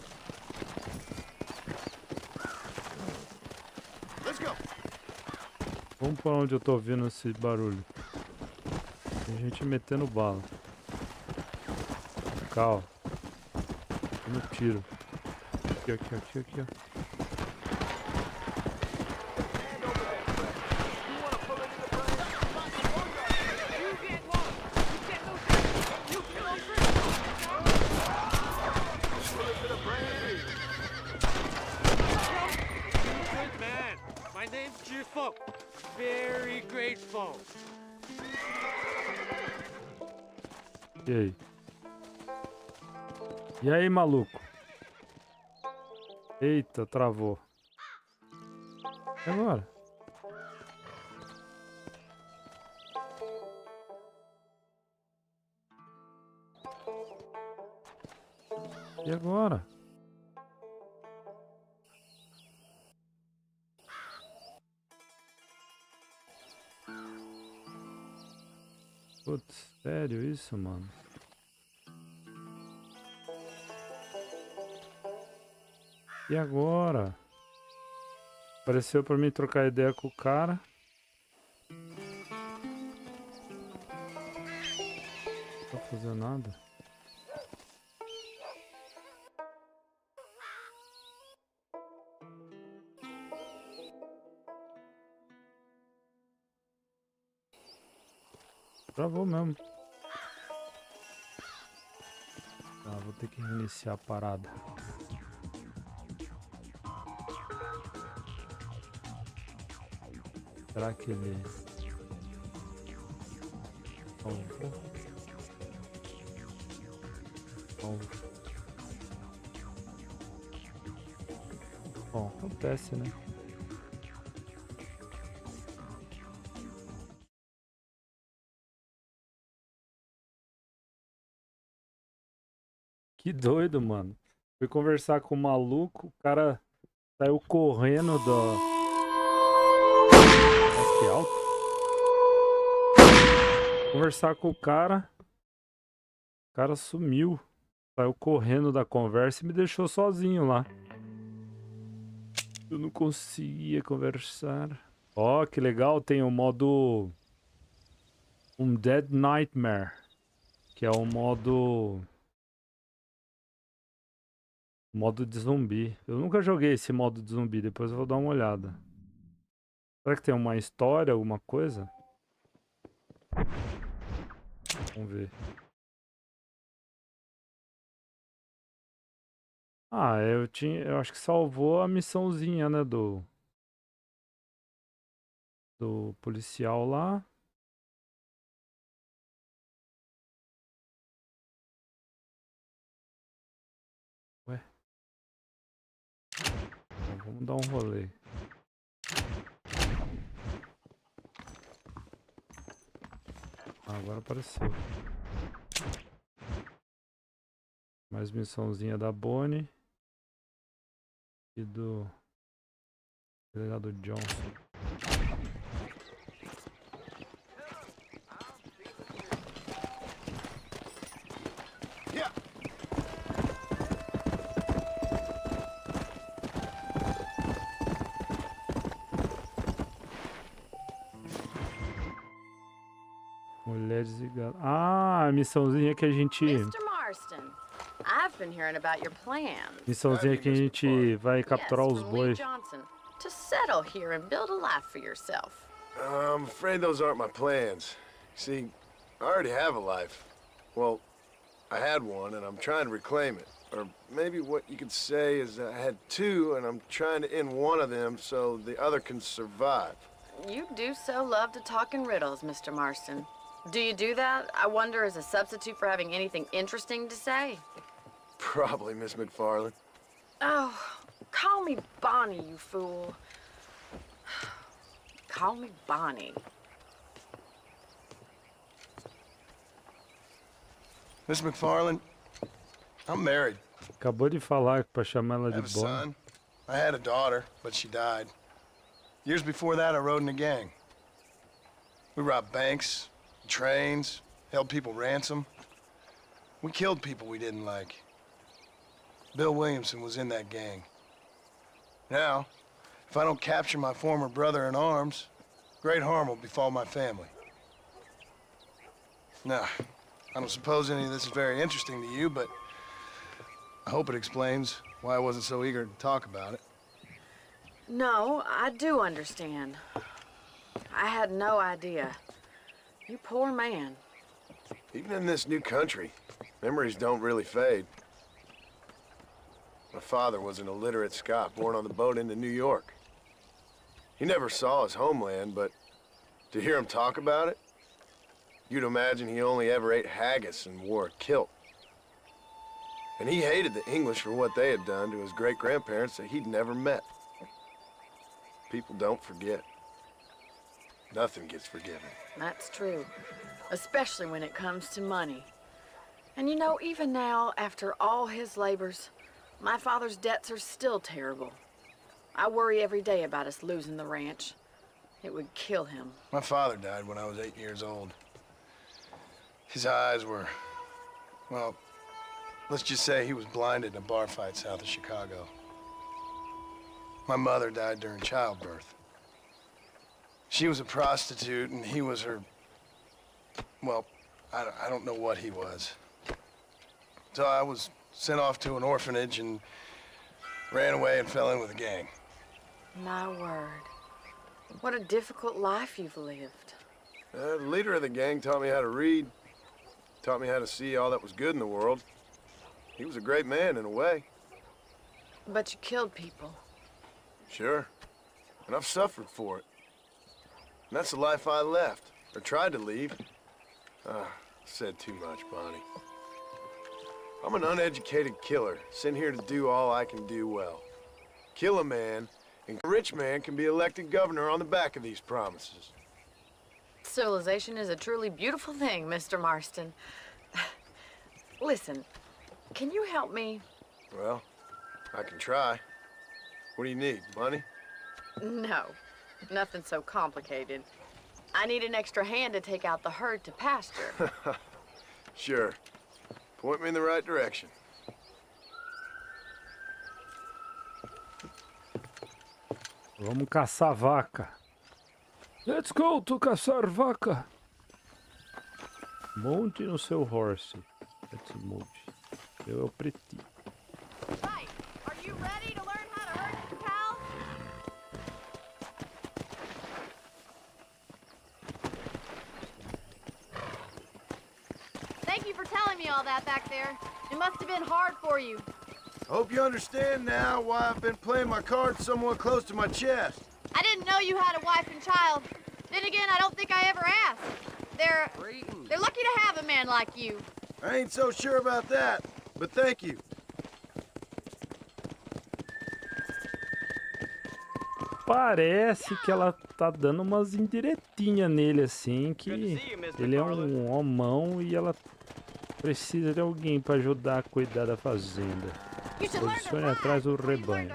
Vamos pra onde eu tô ouvindo esse barulho. Tem gente metendo bala. Cá, ó. No tiro. Aqui, ó. Very grateful. E aí? E aí, maluco? Eita, travou. E agora? E agora? Putz, sério isso, mano? E agora? Apareceu pra mim trocar ideia com o cara. Não tô fazendo nada. Travou mesmo. Tá, vou ter que reiniciar a parada. Será que ele... Salvou? Bom, acontece, né? Que doido, mano. Fui conversar com o maluco, o cara saiu correndo da... Que alto. Conversar com o cara sumiu. Saiu correndo da conversa e me deixou sozinho lá. Eu não conseguia conversar. Ó, que legal, tem o modo... Dead Nightmare. Que é o modo de zumbi. Eu nunca joguei esse modo de zumbi, depois eu vou dar uma olhada. Será que tem uma história, alguma coisa? Vamos ver. Ah, eu acho que salvou a missãozinha, né, do policial lá. Ué. Então, vamos dar um rolê. Agora apareceu. Mais missãozinha da Bonnie. E do delegado Johnson. Yeah. Mulher desligada. Ah, a missãozinha que a gente... Mr. Marston, I've been hearing about your plans. Missãozinha que a gente vai capturar os from Lee bois. Johnson, to settle here and build a life for yourself. I'm afraid those aren't my plans. See, I already have a life. Well, I had one, and I'm trying to reclaim it. Or maybe what you could say is I had two, and I'm trying to end one of them so the other can survive. You do so love to talk in riddles, Mr. Marston. Do you do that, I wonder, as a substitute for having anything interesting to say? Probably, Miss McFarland. Oh, call me Bonnie, you fool. Call me Bonnie. Miss McFarland, I'm married. Acabou de falar pra chamar ela I have de a Bonnie. son. I had a daughter, but she died. Years before that, I rode in a gang. We robbed banks, trains, held people ransom. We killed people we didn't like. Bill Williamson was in that gang. Now, if I don't capture my former brother in arms, great harm will befall my family. Now, I don't suppose any of this is very interesting to you, but I hope it explains why I wasn't so eager to talk about it. No, I do understand. I had no idea. You poor man. Even in this new country, memories don't really fade. My father was an illiterate Scot born on the boat into New York. He never saw his homeland, but to hear him talk about it, you'd imagine he only ever ate haggis and wore a kilt. And he hated the English for what they had done to his great-grandparents that he'd never met. People don't forget. Nothing gets forgiven. That's true, especially when it comes to money. And you know, even now, after all his labors, my father's debts are still terrible. I worry every day about us losing the ranch. It would kill him. My father died when I was 8 years old. His eyes were, well, let's just say he was blinded in a bar fight south of Chicago. My mother died during childbirth. She was a prostitute, and he was her, well, I don't know what he was. So I was sent off to an orphanage and ran away and fell in with a gang. My word. What a difficult life you've lived. The leader of the gang taught me how to read, taught me how to see all that was good in the world. He was a great man in a way. But you killed people. Sure. And I've suffered for it. And that's the life I left, or tried to leave. Said too much, Bonnie. I'm an uneducated killer, sent here to do all I can do well. Kill a man, and a rich man can be elected governor on the back of these promises. Civilization is a truly beautiful thing, Mr. Marston. Listen, can you help me? Well, I can try. What do you need, money? No, nothing so complicated. I need an extra hand to take out the herd to pasture. Sure. Point me in the right direction. Vamos caçar vaca. Let's go to caçar vaca. Monte no seu horse. Let's move. Eu é o pretinho. Right. Are you ready to learn how to herd, pal? Thank you for telling me all that back there. It must have been hard for you. Hope you understand now why I've been playing my cards somewhat close to my chest. I didn't know you had a wife and child. Then again, I don't think I ever asked. They're lucky to have a man like you. I ain't so sure about that, but thank you. Parece que ela tá dando umas indiretinhas nele, assim, que ele é um homão e ela precisa de alguém para ajudar a cuidar da fazenda. Posicione atrás do rebanho.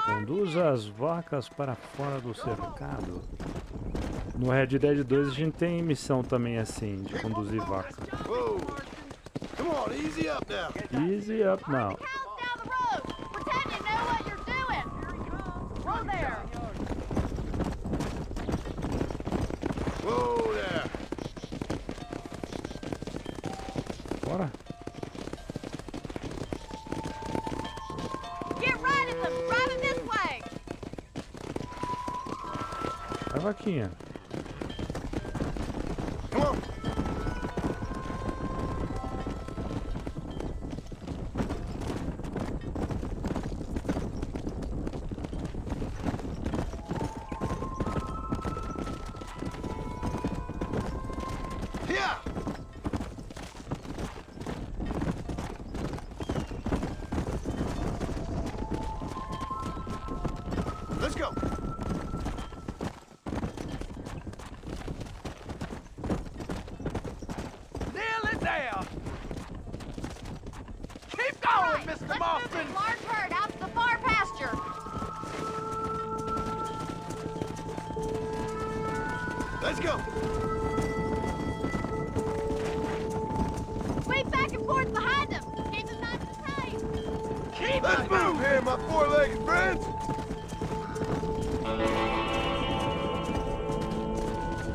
Conduza as vacas para fora do cercado. No Red Dead 2 a gente tem missão também assim, de conduzir vaca. Easy up now. Bora. Vai, vaquinha. Let's go. Nearly there. Keep going, Mr. Marston. Large herd out to the far pasture. Let's go. Sweep back and forth behind them. Keep them nice and tight. Let's move here, my four-legged friends.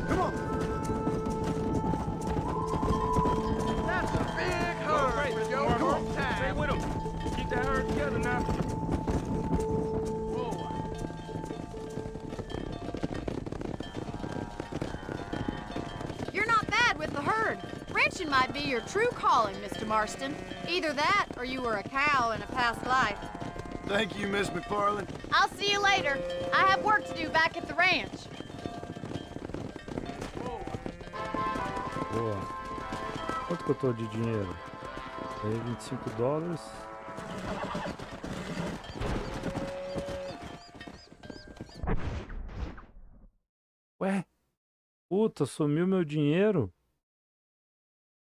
Come on. That's a big herd, Joe. Come on, stay with them. Keep that herd together now. You're not bad with the herd. Ranching might be your true calling, Mr. Marston. Either that, or you were a cow in a past life. Thank you, Miss McFarland. I'll see you later. I have work to do back at the ranch. Boa. Quanto que eu tô de dinheiro? Aí, $25. Ué? Puta, sumiu meu dinheiro?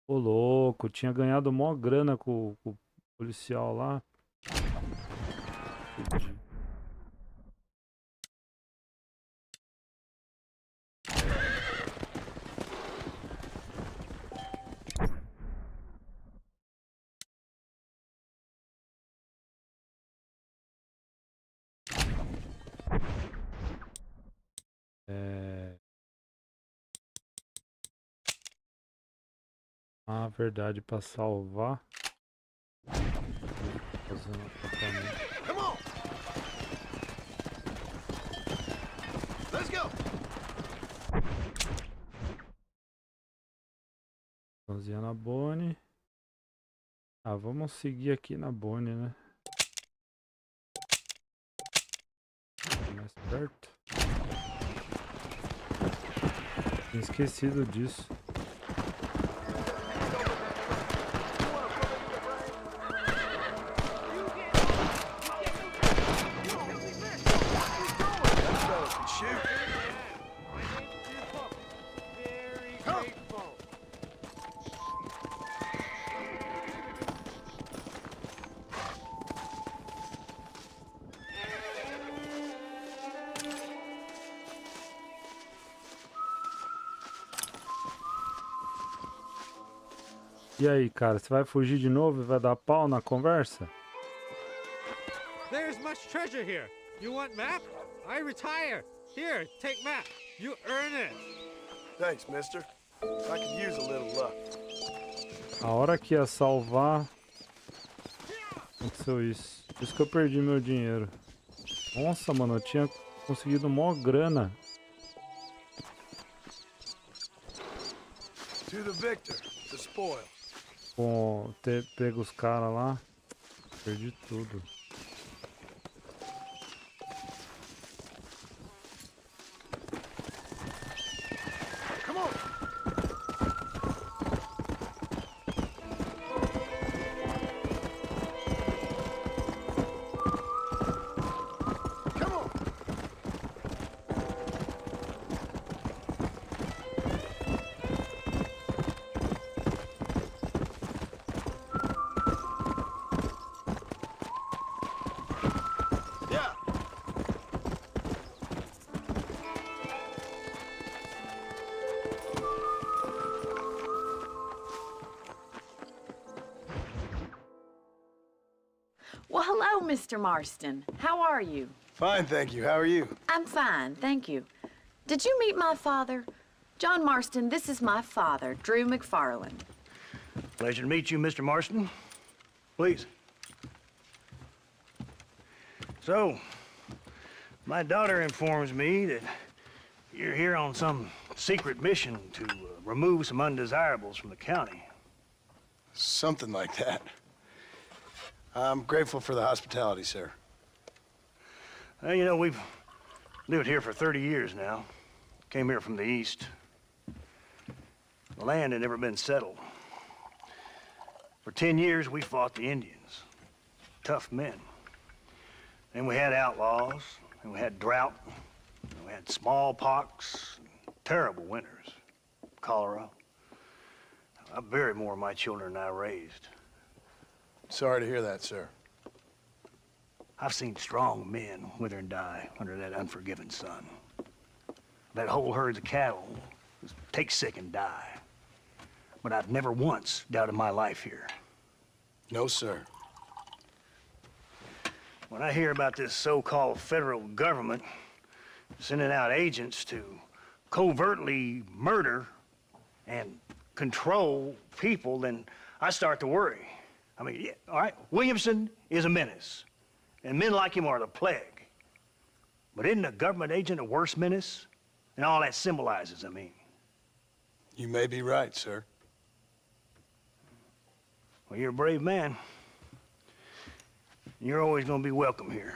Ô louco, tinha ganhado mó grana com o policial lá. Entendi. Ah, verdade, para salvar. Fazendo acampamento. Come on. Let's go. Fazia na Bonnie. Ah, vamos seguir aqui na Bonnie, né? Mais perto. Tinha esquecido disso. E aí, cara, você vai fugir de novo e vai dar pau na conversa? There's much treasure here. You want map? I retire. Here, take map. You earn it. Thanks, mister. I could use a little luck. A hora que ia salvar, aconteceu isso. Por isso que eu perdi meu dinheiro. Nossa, mano, eu tinha conseguido mó grana. To the victor, the spoil. com ter pego os caras lá. Perdi tudo. Well, hello, Mr. Marston. How are you? Fine, thank you. How are you? I'm fine, thank you. Did you meet my father? John Marston, this is my father, Drew McFarland. Pleasure to meet you, Mr. Marston. Please. So, my daughter informs me that you're here on some secret mission to remove some undesirables from the county. Something like that. I'm grateful for the hospitality, sir. Well, you know, we've lived here for 30 years now. Came here from the east. The land had never been settled. For 10 years, we fought the Indians. Tough men. Then we had outlaws, and we had drought, and we had smallpox, and terrible winters, cholera. I buried more of my children than I raised. Sorry to hear that, sir. I've seen strong men wither and die under that unforgiving sun. That whole herds of cattle just take sick and die. But I've never once doubted my life here. No, sir. When I hear about this so-called federal government sending out agents to covertly murder and control people, then I start to worry. I mean, yeah, all right, Williamson is a menace, and men like him are the plague. But isn't a government agent a worse menace? And all that symbolizes, I mean. You may be right, sir. Well, you're a brave man. You're always gonna be welcome here.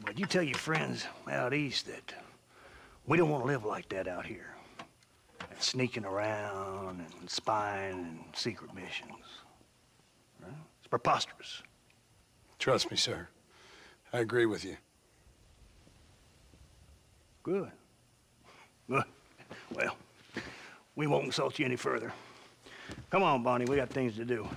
But you tell your friends out east that we don't want to live like that out here. Sneaking around and spying and secret missions. Right? It's preposterous. Trust me, sir. I agree with you. Good. Good. Well, we won't insult you any further. Come on, Bonnie, we got things to do.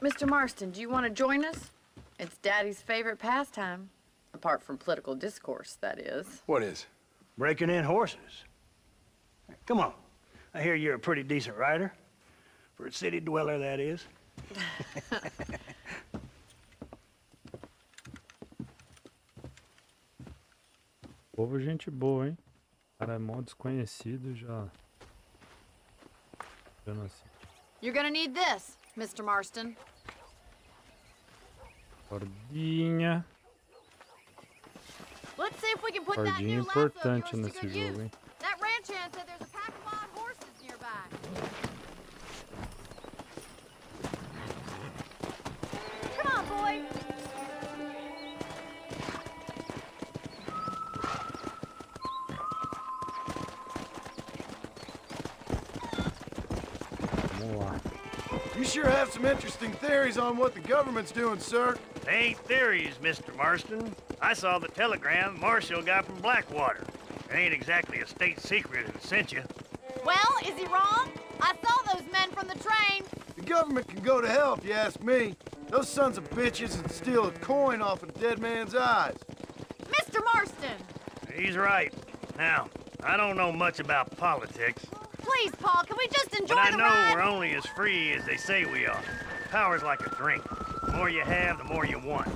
Mr. Marston, do you want to join us? It's Daddy's favorite pastime. Apart from political discourse, that is. What is? Breaking in horses. Come on. I hear you're a pretty decent rider. For a city dweller, that is. Povo gente boa, hein? Cara, é mó desconhecido já. Já nasci. You're gonna need this, Mr. Marston. Cordinha. Let's see if we can put that Cordinha new lasso of yours importante to nesse good jogo, use. hein? That ranch hand said there's a pack of wild horses nearby. Come on, boy. Vamos lá. You sure have some interesting theories on what the government's doing, sir. They ain't theories, Mr. Marston. I saw the telegram Marshall got from Blackwater. It ain't exactly a state secret if it sent you. Well, is he wrong? I saw those men from the train. The government can go to hell if you ask me. Those sons of bitches would steal a coin off a dead man's eyes. Mr. Marston! He's right. Now, I don't know much about politics, Please, Paul, can we just enjoy but I the know ride? we're only as free as they say we are. Power's like a drink. The more you have, the more you want.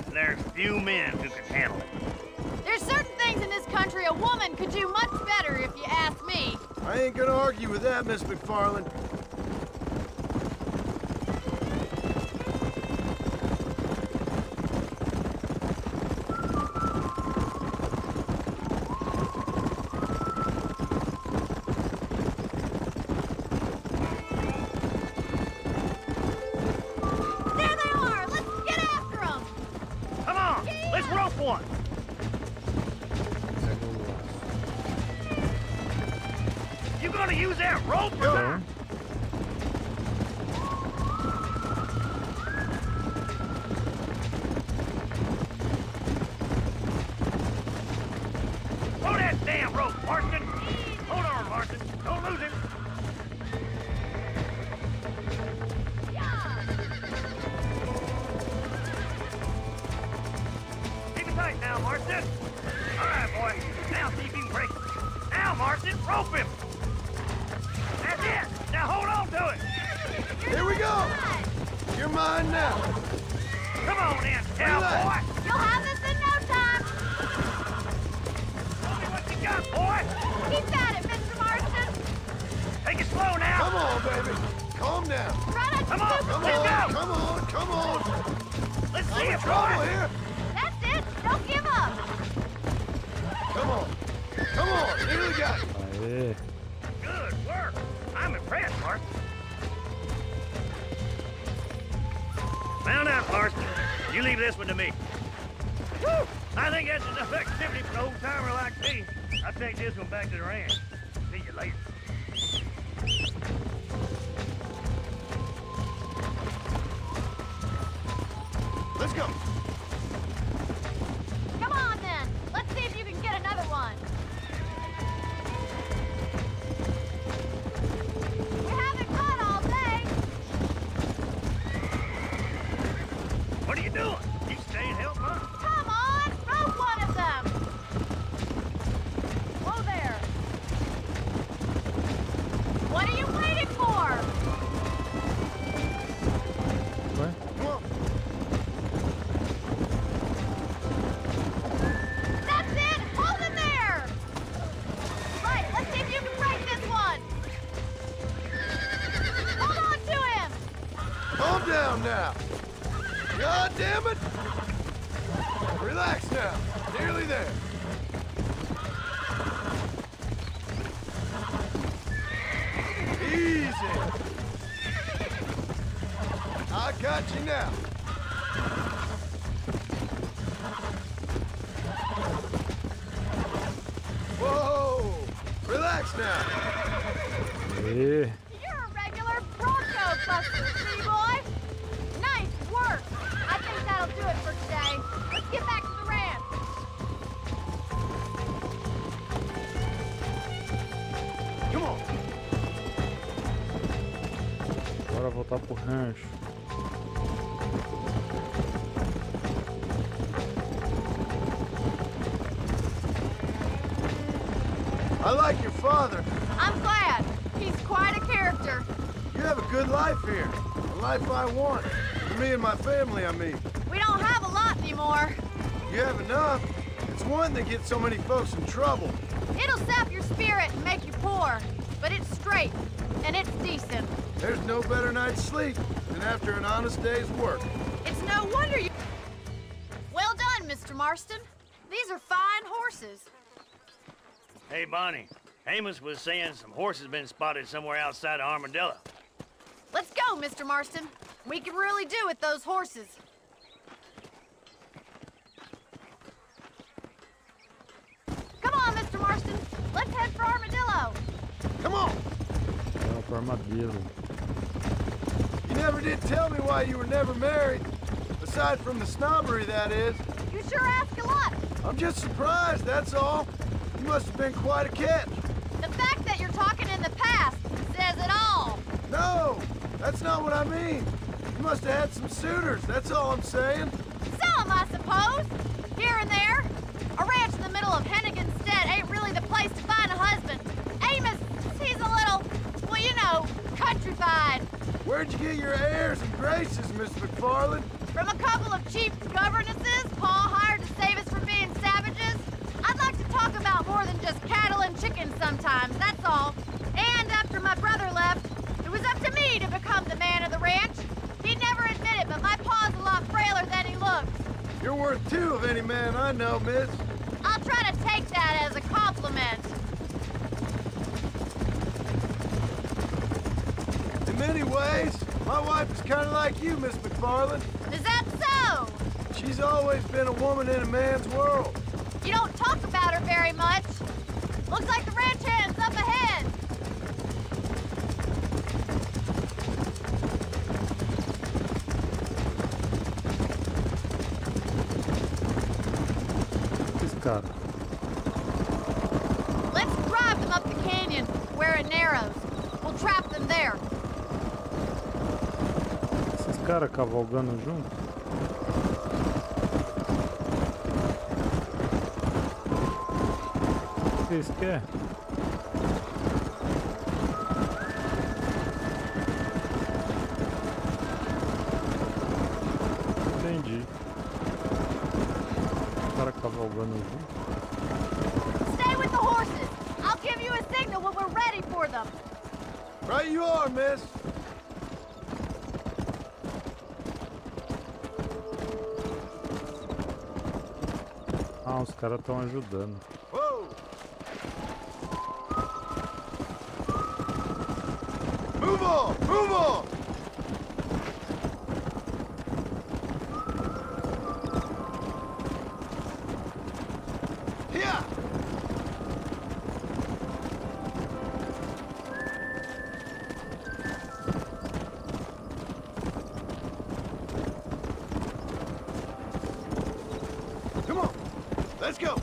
And there's few men who can handle it. There's certain things in this country a woman could do much better if you ask me. I ain't gonna argue with that, Miss McFarland. to use that rope? Então, Throw that damn rope, Marston. Hold on, Marston. Don't lose him. Keep it tight now, Marston. All right, boy. Now see if you can break it. Now, Marston, rope him. That's it. Now hold on to it. Here we go. You're mine now. Come on in, cowboy. You'll have this in no time. Show me what you got, boy. Keep at it, Mr. Marston. Take it slow now. Come on, baby. Calm down. Try not to Come on, scoop Come Let's on, go. come on, come on. Let's I'm see in it, trouble boy. here. That's it. Don't give up. Come on. Come on. Nearly got it. aê. Good work. I'm impressed, Marston. Mount out, Marston. You leave this one to me. Woo! I think that's enough activity for an old-timer like me. I'll take this one back to the ranch. See you later. Let's go. Come on, then. Let's see if you can get another one. We haven't caught all day. What are you doing? You stay and help, huh? Come on, rope one of them. Whoa there. What are you waiting for? Ué? Come on. That's it. Hold it there. Right, let's see if you can break this one. Hold on to him. Calm down now. God damn it. Relax now. Nearly there. Easy. I got you now. Whoa. Relax now. Aê. You're a regular Bronco buster, city boy. Nice work. I think that'll do it for today. Let's get back to the ranch. Come on. Bora voltar pro rancho. I like your father. I'm glad. He's quite a character. You have a good life here. A life I want. For me and my family, I mean. We don't have a lot anymore. You have enough. It's one that gets so many folks in trouble. It'll sap your spirit and make you poor. But it's straight, and it's decent. There's no better night's sleep than after an honest day's work. It's no wonder you... Well done, Mr. Marston. These are fine horses. Hey, Bonnie. Amos was saying some horses been spotted somewhere outside of Armadillo. Let's go, Mr. Marston. We can really do with those horses. Come on, Mr. Marston. Let's head for Armadillo. Come on. Bora pro armadillo. You never did tell me why you were never married. Aside from the snobbery, that is. You sure ask a lot. I'm just surprised, that's all. You must have been quite a catch. The fact that you're talking in the past says it all. No, that's not what I mean. You must have had some suitors, that's all I'm saying. Some, I suppose. Here and there. A ranch in the middle of Hennigan's Stead ain't really the place to find a husband. Amos, he's a little, well, you know, countrified. Where'd you get your airs and graces, Miss McFarland? From a couple of cheap governesses Pa hired to save us from being savages. I'd like to talk about more than just cattle and chickens sometimes, that's all. And after my brother left, it was up to me to become the man of the ranch. He'd never admit it, but my pa's a lot frailer than he looks. You're worth two of any man I know, miss. I'll try to take that as a compliment. In many ways, my wife is kind of like you, Miss McFarland. Is that so? She's always been a woman in a man's world. You don't talk about her very much. Looks like the ranch hand's up ahead. them up the canyon where it narrows. We'll trap them there. Esses caras cavalgando junto. O que eles querem? Entendi. O cara cavalgando junto. Stay with the horses. I'll give you a signal when we're ready for them. Right you are, miss. Ah, os caras estão ajudando. Whoa. Move on! Move on! Here! Come on! Let's go!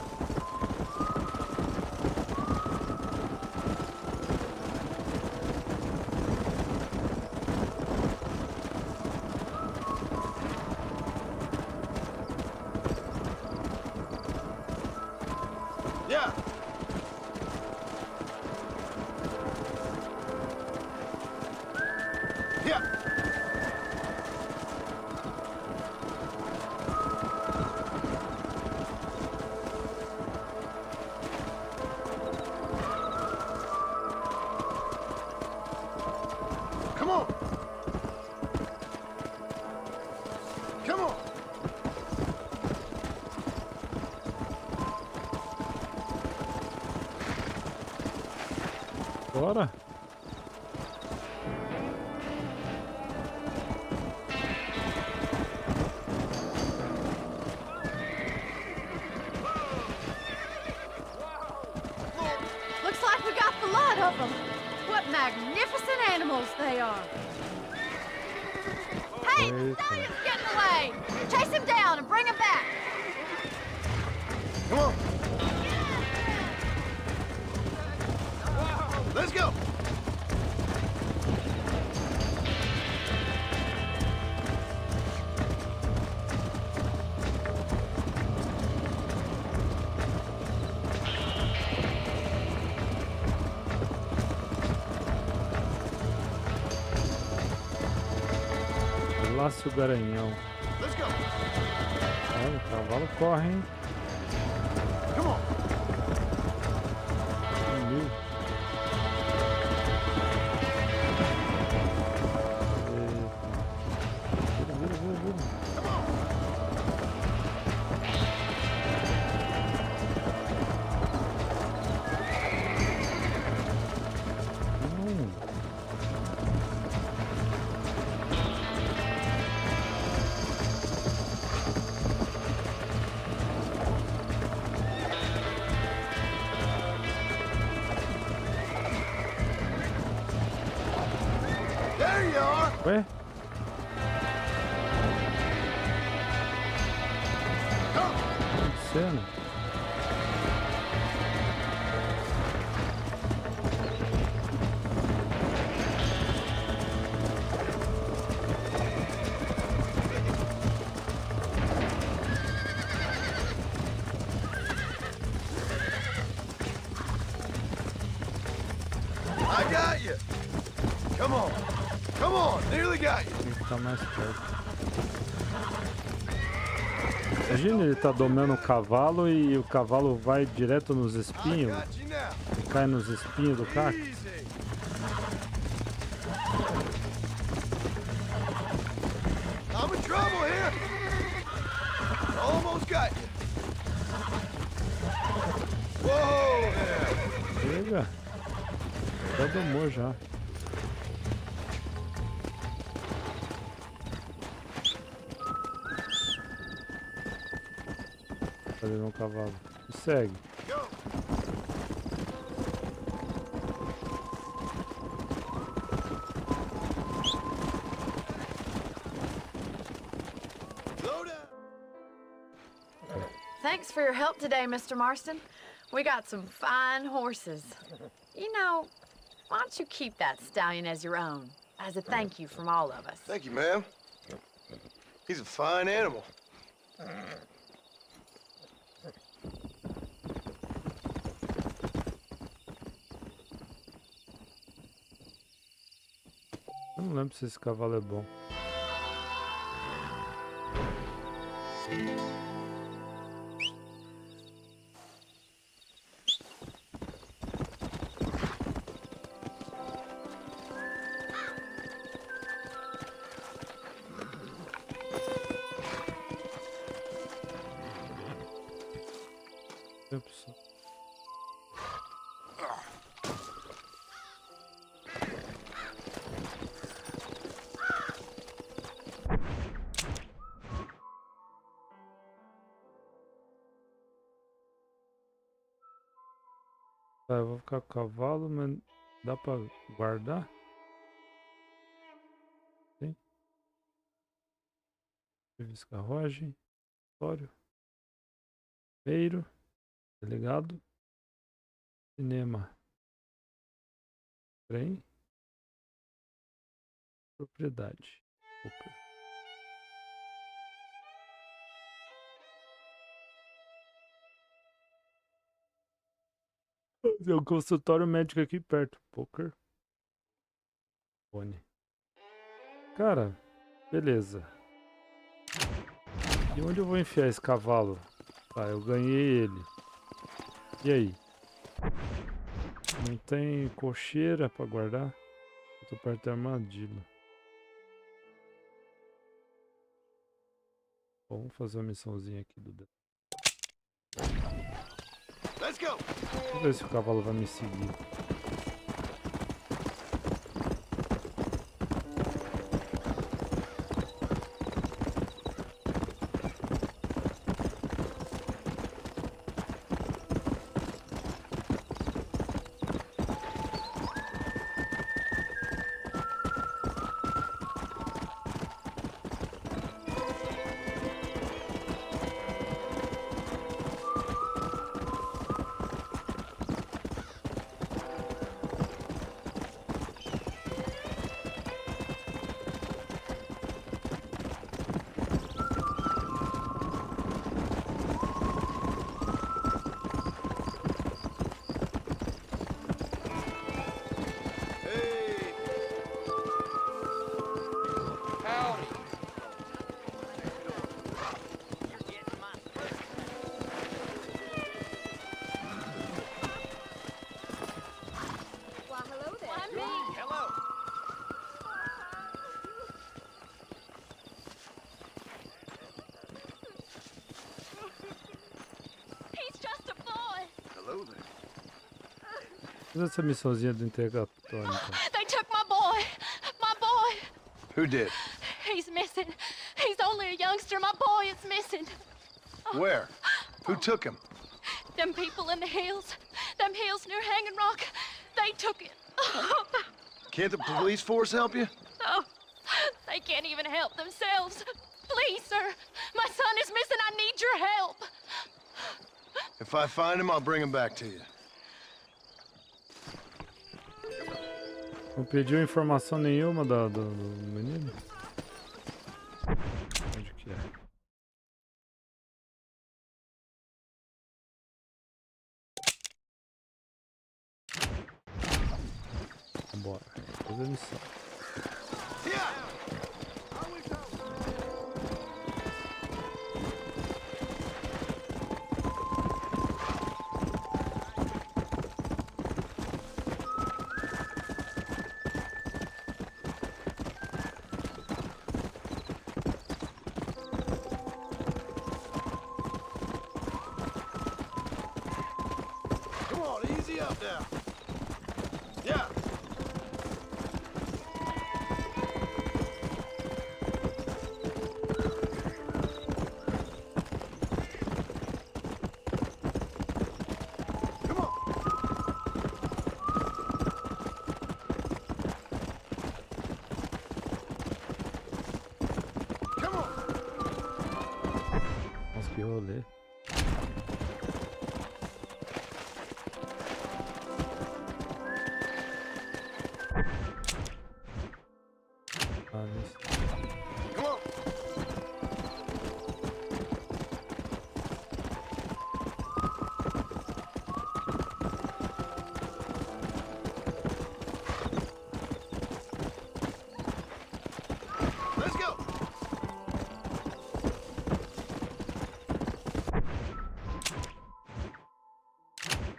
Yeah! Yeah! Come on! Come on! Bora. Looks like we got blood of them. What magnificent animals they are. Hey, the stallion's getting away. Chase him down and bring him back. Come on! Let's go! Laço Garanhão. Let's go! Olha, o cavalo corre, hein? Come on! Sumiu. There you are! Ué? Come! O que tá acontecendo? I got you! Come on! Come on! Nearly got you! Tem que ficar mais perto. Imagina, ele tá domando o cavalo e o cavalo vai direto nos I espinhos got you now! e cai nos espinhos do cacto. Easy! I'm in trouble here! Almost got you! Whoa! Chega! Já domou já. Cadê meu cavalo? Me segue. Go! Thanks for your help today, Mr. Marston. We got some fine horses. You know, why don't you keep that stallion as your own, as a thank you from all of us? Thank you, ma'am. He's a fine animal. Eu não lembro se esse cavalo é bom. Tá, eu vou ficar com o cavalo, mas dá pra guardar? Sim. Serviço carruagem, história, feiro, delegado, cinema, trem, propriedade. Opa. Tem um consultório médico aqui perto. Poker. Fone. Cara, beleza. E onde eu vou enfiar esse cavalo? Tá, eu ganhei ele. E aí? Não tem cocheira pra guardar? Eu tô perto da armadilha. Bom, vamos fazer uma missãozinha aqui do... Let's go. Vamos ver se o cavalo vai me seguir. Faz essa missãozinha do interrogatório, então. They took my boy! My boy! Who did? He's missing. He's only a youngster. My boy is missing. Where? Who took him? Them people in the hills. Them hills near Hanging Rock. They took it. Can't the police force help you? Oh, they can't even help themselves. Please, sir. My son is missing. I need your help. If I find him, I'll bring him back to you. Não pediu informação nenhuma do menino? Onde que é? Bora, fazer a missão.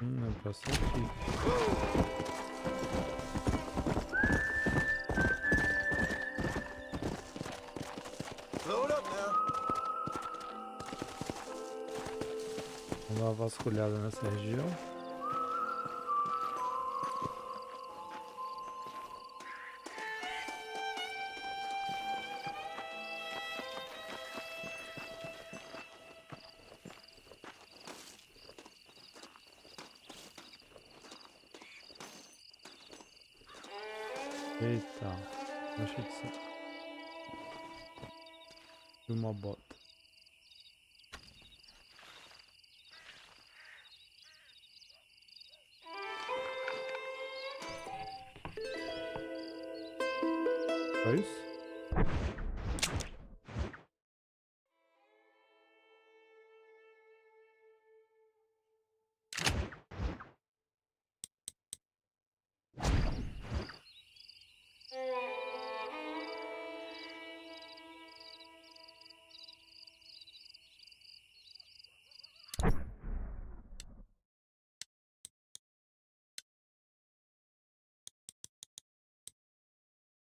Eu posso aqui. Vou dar uma vasculhada nessa região. Eita, deixa de ser. E uma bota. Só isso?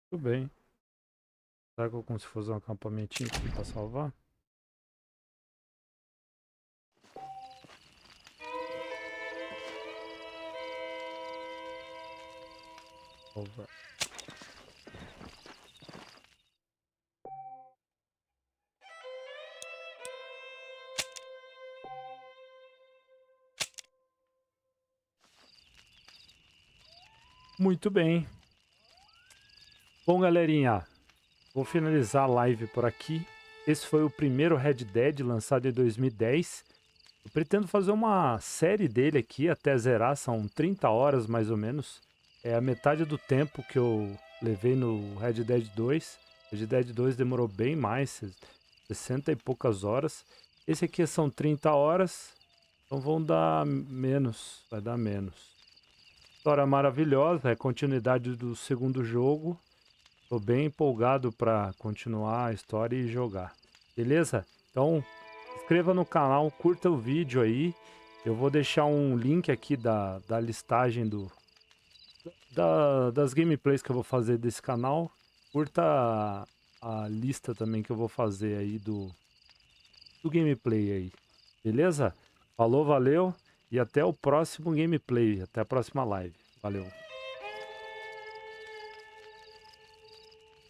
Tudo bem. Será que eu consigo fazer um acampamentinho aqui pra salvar? Over. Muito bem. Bom, galerinha, vou finalizar a live por aqui. Esse foi o primeiro Red Dead, lançado em 2010. Eu pretendo fazer uma série dele aqui até zerar, são 30 horas mais ou menos. É a metade do tempo que eu levei no Red Dead 2. Red Dead 2 demorou bem mais, 60 e poucas horas. Esse aqui são 30 horas, então vão dar menos, vai dar menos. História maravilhosa, é continuidade do segundo jogo. Tô bem empolgado para continuar a história e jogar. Beleza? Então, se inscreva no canal, curta o vídeo aí. Eu vou deixar um link aqui da listagem das gameplays que eu vou fazer desse canal. Curta a lista também que eu vou fazer aí do gameplay aí. Beleza? Falou, valeu e até o próximo gameplay. Até a próxima live. Valeu.